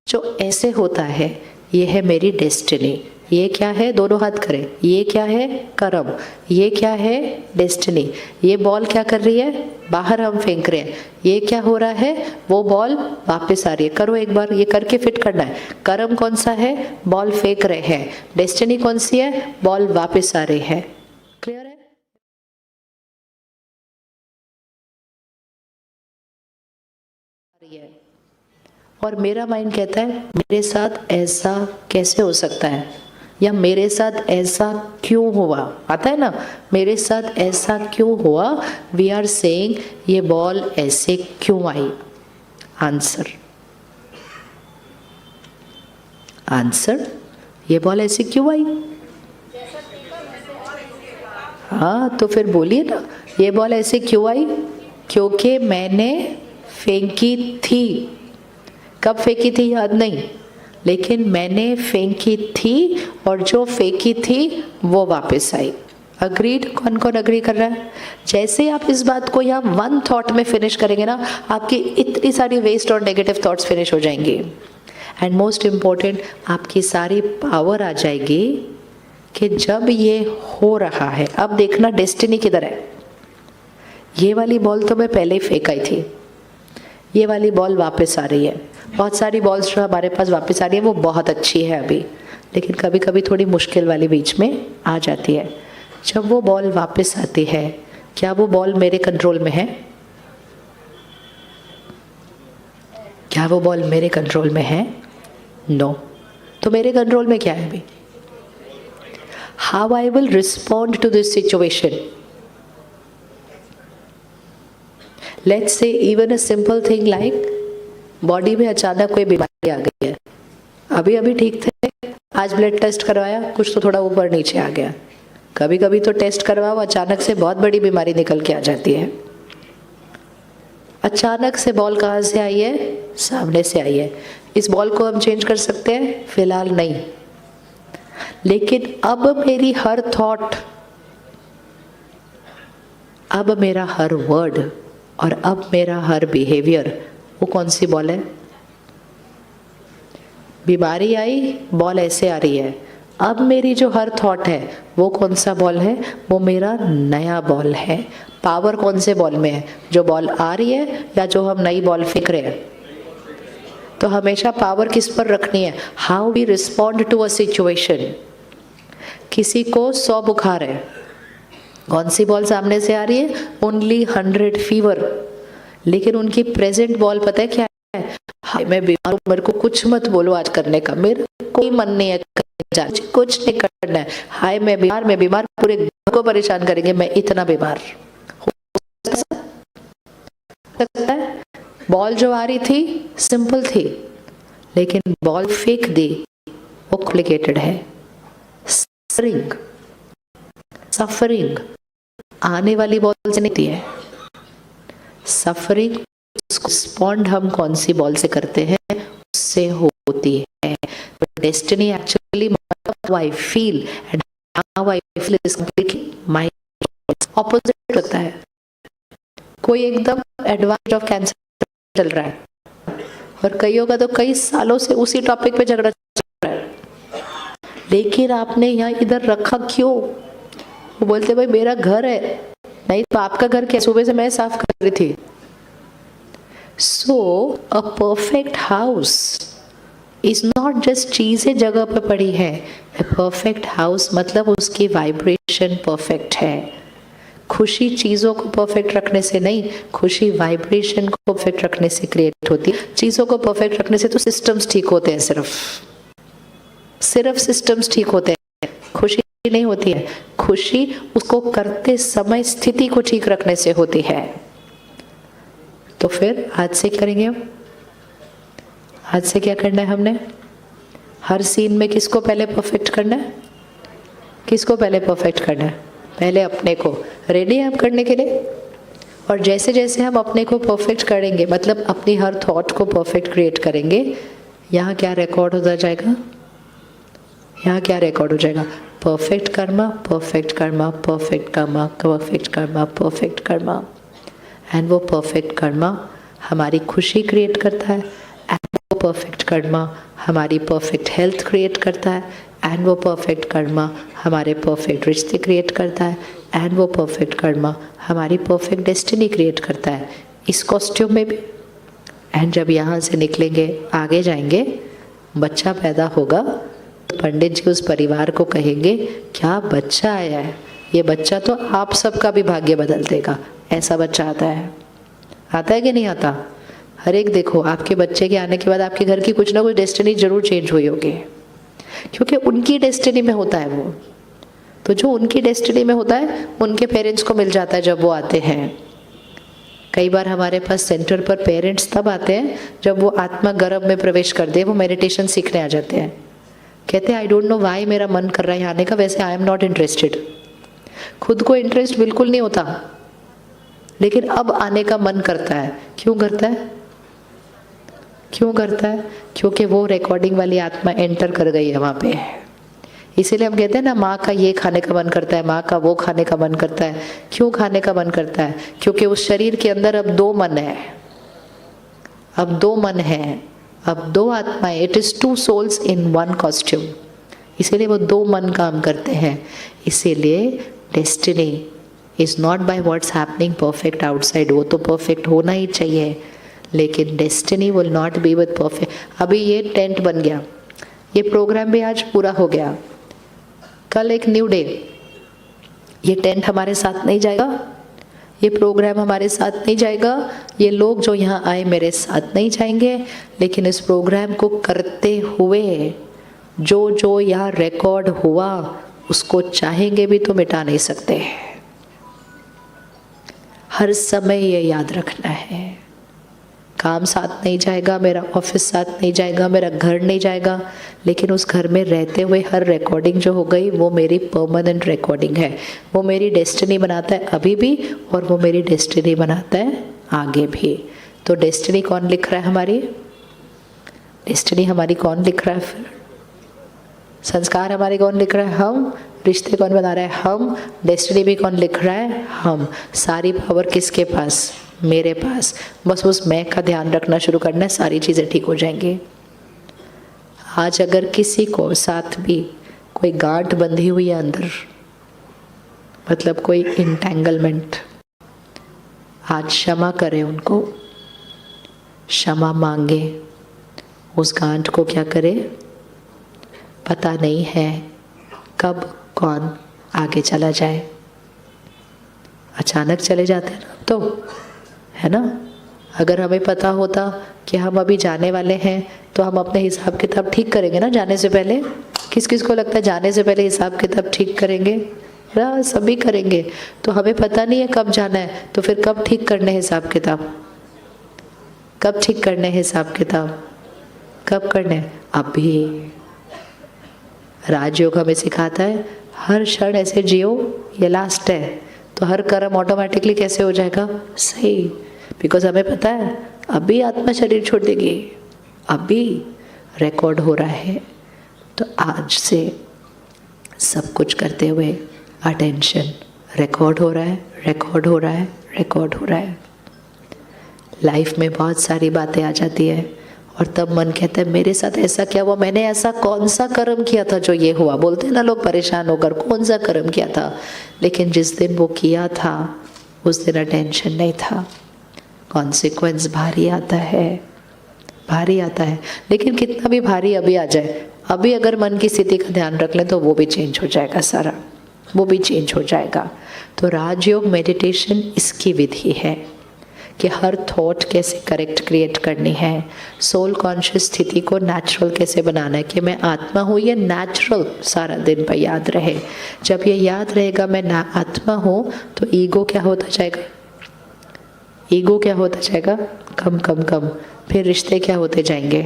जो ऐसे होता है, ये है मेरी डेस्टिनी। ये क्या है? दोनों हाथ करें। ये क्या है? कर्म। ये क्या है? डेस्टिनी। ये बॉल क्या कर रही है? बाहर हम फेंक रहे हैं। ये क्या हो रहा है? वो बॉल वापस आ रही है। करो एक बार, ये करके फिट करना है। कर्म कौन सा है? बॉल फेंक रहे हैं। डेस्टिनी कौन सी है? बॉल वापस आ रही है। क्लियर है? और मेरा माइंड कहता है मेरे साथ ऐसा कैसे हो सकता है, या मेरे साथ ऐसा क्यों हुआ। आता है ना, मेरे साथ ऐसा क्यों हुआ। वी आर सेइंग ये बॉल ऐसे क्यों आई। आंसर, आंसर, ये बॉल ऐसे क्यों आई। हाँ, तो फिर बोलिए ना, ये बॉल ऐसे क्यों आई? क्योंकि मैंने फेंकी थी। कब फेंकी थी याद नहीं, लेकिन मैंने फेंकी थी और जो फेंकी थी वो वापस आई। अग्रीड? कौन कौन अग्री कर रहा है? जैसे ही आप इस बात को यहाँ वन थॉट में फिनिश करेंगे ना, आपकी इतनी सारी वेस्ट और नेगेटिव थॉट्स फिनिश हो जाएंगी। एंड मोस्ट इम्पोर्टेंट, आपकी सारी पावर आ जाएगी कि जब ये हो रहा है, अब देखना डेस्टिनी किधर है। ये वाली बॉल तो मैं पहले ही फेंक आई थी, ये वाली बॉल वापस आ रही है। बहुत सारी बॉल्स जो हमारे पास वापस आ रही है वो बहुत अच्छी है अभी, लेकिन कभी कभी थोड़ी मुश्किल वाली बीच में आ जाती है। जब वो बॉल वापस आती है, क्या वो बॉल मेरे कंट्रोल में है? क्या वो बॉल मेरे कंट्रोल में है? नो। तो मेरे कंट्रोल में क्या है अभी? How I will respond to this situation. Let's say even a simple thing like body में अचानक कोई बीमारी आ गई है। अभी अभी ठीक थे, आज ब्लड टेस्ट करवाया, कुछ तो थोड़ा ऊपर नीचे आ गया। कभी कभी तो टेस्ट करवाओ, अचानक से बहुत बड़ी बीमारी निकल के आ जाती है। अचानक से बॉल कहाँ से आई है? सामने से आई है। इस बॉल को हम चेंज कर सकते हैं? फिलहाल नहीं। लेकिन अब मेरी हर थॉट, अब मेरा हर वर्ड और अब मेरा हर बिहेवियर, वो कौन सी बॉल है? बीमारी आई, बॉल ऐसे आ रही है। अब मेरी जो हर थॉट है वो कौन सा बॉल है? वो मेरा नया बॉल है। पावर कौन से बॉल में है? जो बॉल आ रही है या जो हम नई बॉल फेंक रहे हैं? तो हमेशा पावर किस पर रखनी है? How we respond to a situation. किसी को 100 बुखार है, कौन सी बॉल सामने से आ रही है? Only 100 fever. लेकिन उनकी प्रेजेंट बॉल पता है क्या है? हाय मैं बीमार हूँ, मेरे को कुछ मत बोलो आज करने का, मेरा कोई मन नहीं है करने, कुछ नहीं करना है। हाय मैं बीमार, पूरे घर को परेशान करेंगे, मैं इतना बीमार। हो सकता है बॉल जो आ रही थी सिंपल थी, लेकिन बॉल फेंक दी वो कॉम्प्लिकेटेड है। सफरिंग आने वाली बॉल से नहीं है। सफरिंग रिस्पॉन्ड हम कौन सी बॉल से करते हैं उससे होती है। Destiny actually how I feel and how I feel is completely my opposite होता है। कोई एकदम एडवांस ऑफ कैंसर चल रहा है और कईयों का तो कई सालों से उसी टॉपिक पे झगड़ा चल रहा है, लेकिन आपने यहाँ इधर रखा क्यों? वो बोलते भाई मेरा घर है। नहीं तो आपका घर क्या? सुबह से मैं साफ कर रही थी। So a perfect house is not just चीजें जगह पर पड़ी है। अ परफेक्ट हाउस मतलब उसकी वाइब्रेशन परफेक्ट है। खुशी चीजों को परफेक्ट रखने से नहीं, खुशी वाइब्रेशन को परफेक्ट रखने से क्रिएट होती है। चीजों को परफेक्ट रखने से तो सिस्टम्स ठीक होते हैं, सिर्फ सिस्टम्स ठीक होते हैं, खुशी नहीं होती है। खुशी उसको करते समय स्थिति को ठीक रखने से होती है। तो फिर आज से करेंगे हम, आज से क्या करना है हमने? हर सीन में किसको पहले परफेक्ट करना है? किसको पहले परफेक्ट करना है? पहले अपने को। रेडी है हम करने के लिए? और जैसे जैसे हम अपने को परफेक्ट करेंगे, मतलब अपनी हर थॉट को परफेक्ट क्रिएट करेंगे, यहाँ क्या रिकॉर्ड होता जाएगा? यहाँ क्या रिकॉर्ड हो जाएगा? Perfect Karma, perfect Karma, perfect Karma, perfect Karma, perfect Karma. And वो परफेक्ट कर्मा हमारी खुशी क्रिएट करता है, एंड वो परफेक्ट कर्मा हमारी परफेक्ट हेल्थ क्रिएट करता है, एंड वो परफेक्ट कर्मा हमारे परफेक्ट रिश्ते क्रिएट करता है, एंड वो परफेक्ट कर्मा हमारी परफेक्ट डेस्टिनी क्रिएट करता है इस कॉस्ट्यूम में भी। एंड जब यहाँ से निकलेंगे, आगे जाएंगे, बच्चा पैदा होगा तो पंडित जी उस परिवार को कहेंगे क्या बच्चा आया है, ये बच्चा तो आप सबका भी भाग्य बदल देगा। ऐसा बच्चा आता है कि नहीं आता? हर एक देखो, आपके बच्चे के आने के बाद आपके घर की कुछ ना कुछ डेस्टिनी जरूर चेंज हुई होगी, क्योंकि उनकी डेस्टिनी में होता है वो। तो जो उनकी डेस्टिनी में होता है उनके पेरेंट्स को मिल जाता है जब वो आते हैं। कई बार हमारे पास सेंटर पर पेरेंट्स तब आते हैं जब वो आत्मा गर्भ में प्रवेश कर दे, वो मेडिटेशन सीखने आ जाते हैं। कहते हैं आई डोंट नो वाई मेरा मन कर रहा है आने का, वैसे आई एम नॉट इंटरेस्टेड। खुद को इंटरेस्ट बिल्कुल नहीं होता, लेकिन अब आने का मन करता है। क्यों करता है? क्यों करता है? क्योंकि वो रिकॉर्डिंग वाली आत्मा एंटर कर गई है वहाँ पे। इसीलिए हम कहते हैं ना, माँ का ये खाने का मन करता है, माँ का वो खाने का मन करता है। क्यों खाने का मन करता है? क्योंकि उस शरीर के अंदर अब दो मन है, अब दो मन है, अब दो आत्माएं। It is 2 souls in 1 costume। इसीलिए वो दो मन काम करते हैं। इसीलिए destiny is not by what's happening perfect outside, वो तो परफेक्ट होना ही चाहिए, लेकिन destiny will not be with perfect. अभी ये टेंट बन गया, ये प्रोग्राम भी आज पूरा हो गया, कल एक न्यू डे। ये टेंट हमारे साथ नहीं जाएगा, ये प्रोग्राम हमारे साथ नहीं जाएगा, ये लोग जो यहाँ आए मेरे साथ नहीं जाएंगे, लेकिन इस प्रोग्राम को करते हुए जो जो यहाँ रिकॉर्ड हुआ उसको चाहेंगे भी तो मिटा नहीं सकते। हर समय ये याद रखना है, काम साथ नहीं जाएगा, मेरा ऑफिस साथ नहीं जाएगा, मेरा घर नहीं जाएगा, लेकिन उस घर में रहते हुए हर रिकॉर्डिंग जो हो गई वो मेरी परमानेंट रिकॉर्डिंग है। वो मेरी डेस्टिनी बनाता है अभी भी, और वो मेरी डेस्टिनी बनाता है आगे भी। तो डेस्टिनी कौन लिख रहा है हमारी? डेस्टिनी हमारी कौन लिख रहा है? फिर संस्कार हमारे कौन लिख रहा है? हम। रिश्ते कौन बना रहा है? हम। डेस्टिनी भी कौन लिख रहा है? हम। सारी पावर किसके पास? मेरे पास। बस उस मैं का ध्यान रखना शुरू करना है, सारी चीज़ें ठीक हो जाएंगी। आज अगर किसी को साथ भी कोई गांठ बंधी हुई है अंदर, मतलब कोई इंटेंगलमेंट, आज क्षमा करें उनको, क्षमा मांगे, उस गांठ को क्या करे? पता नहीं है कब कौन आगे चला जाए। अचानक चले जाते हैं ना, तो है ना। अगर हमें पता होता कि हम अभी जाने वाले हैं तो हम अपने हिसाब किताब ठीक करेंगे ना जाने से पहले। किस किस को लगता है जाने से पहले हिसाब किताब ठीक करेंगे? ना, सभी करेंगे। तो हमें पता नहीं है कब जाना है, तो फिर कब ठीक करने हिसाब किताब? कब ठीक करने हिसाब किताब? कब करने? अभी। राजयोग हमें सिखाता है हर क्षण ऐसे जियो, ये लास्ट है, तो हर कर्म ऑटोमेटिकली कैसे हो जाएगा? सही। बिकॉज हमें पता है अभी आत्मा शरीर छोड़ देगी, अभी रिकॉर्ड हो रहा है। तो आज से सब कुछ करते हुए अटेंशन, रिकॉर्ड हो रहा है, रिकॉर्ड हो रहा है, रिकॉर्ड हो रहा है। लाइफ में बहुत सारी बातें आ जाती है और तब मन कहता है मेरे साथ ऐसा क्या हुआ, मैंने ऐसा कौन सा कर्म किया था जो ये हुआ। बोलते हैं ना लोग परेशान होकर, कौन सा कर्म किया था? लेकिन जिस दिन वो किया था उस दिन अटेंशन नहीं था। कॉन्सिक्वेंस भारी आता है, भारी आता है। लेकिन कितना भी भारी अभी आ जाए, अभी अगर मन की स्थिति का ध्यान रख लें तो वो भी चेंज हो जाएगा, सारा वो भी चेंज हो जाएगा। तो राजयोग मेडिटेशन इसकी विधि है कि हर थॉट कैसे करेक्ट क्रिएट करनी है, सोल कॉन्शियस स्थिति को नेचुरल कैसे बनाना है कि मैं आत्मा हूँ, ये नेचुरल सारा दिन पर याद रहे। जब ये याद रहेगा मैं आत्मा हूँ तो ईगो क्या होता जाएगा? ईगो क्या होता जाएगा? कम कम कम। फिर रिश्ते क्या होते जाएंगे,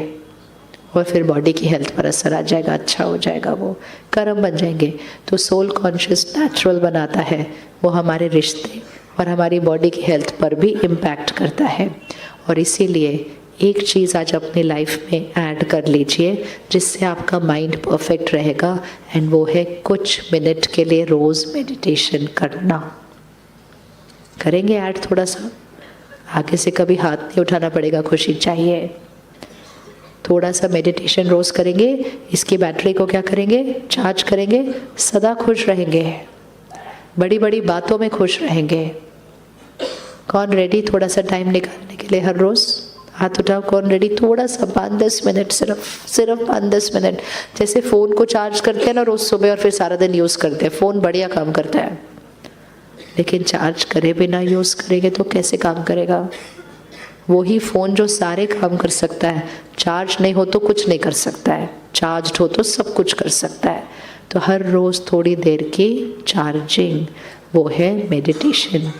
और फिर बॉडी की हेल्थ पर असर आ जाएगा, अच्छा हो जाएगा, वो कर्म बन जाएंगे। तो सोल कॉन्शियस नेचुरल बनाता है, वो हमारे रिश्ते और हमारी बॉडी की हेल्थ पर भी इम्पैक्ट करता है। और इसीलिए एक चीज़ आज अपनी लाइफ में ऐड कर लीजिए जिससे आपका माइंड परफेक्ट रहेगा, एंड वो है कुछ मिनट के लिए रोज़ मेडिटेशन करना। करेंगे ऐड थोड़ा सा? आगे से कभी हाथ नहीं उठाना पड़ेगा, खुशी चाहिए। थोड़ा सा मेडिटेशन रोज करेंगे, इसकी बैटरी को क्या करेंगे, चार्ज करेंगे, सदा खुश रहेंगे, बड़ी बड़ी बातों में खुश रहेंगे। कौन रेडी थोड़ा सा टाइम निकालने के लिए हर रोज? हाथ उठाओ, कौन रेडी? थोड़ा सा 5-10 मिनट, सिर्फ 5-10 मिनट। जैसे फ़ोन को चार्ज करते हैं ना रोज़ सुबह और फिर सारा दिन यूज़ करते हैं, फ़ोन बढ़िया काम करता है, लेकिन चार्ज करे बिना यूज़ करेंगे तो कैसे काम करेगा? वही फ़ोन जो सारे काम कर सकता है, चार्ज नहीं हो तो कुछ नहीं कर सकता है, चार्ज हो तो सब कुछ कर सकता है। तो हर रोज़ थोड़ी देर की चार्जिंग, वो है मेडिटेशन।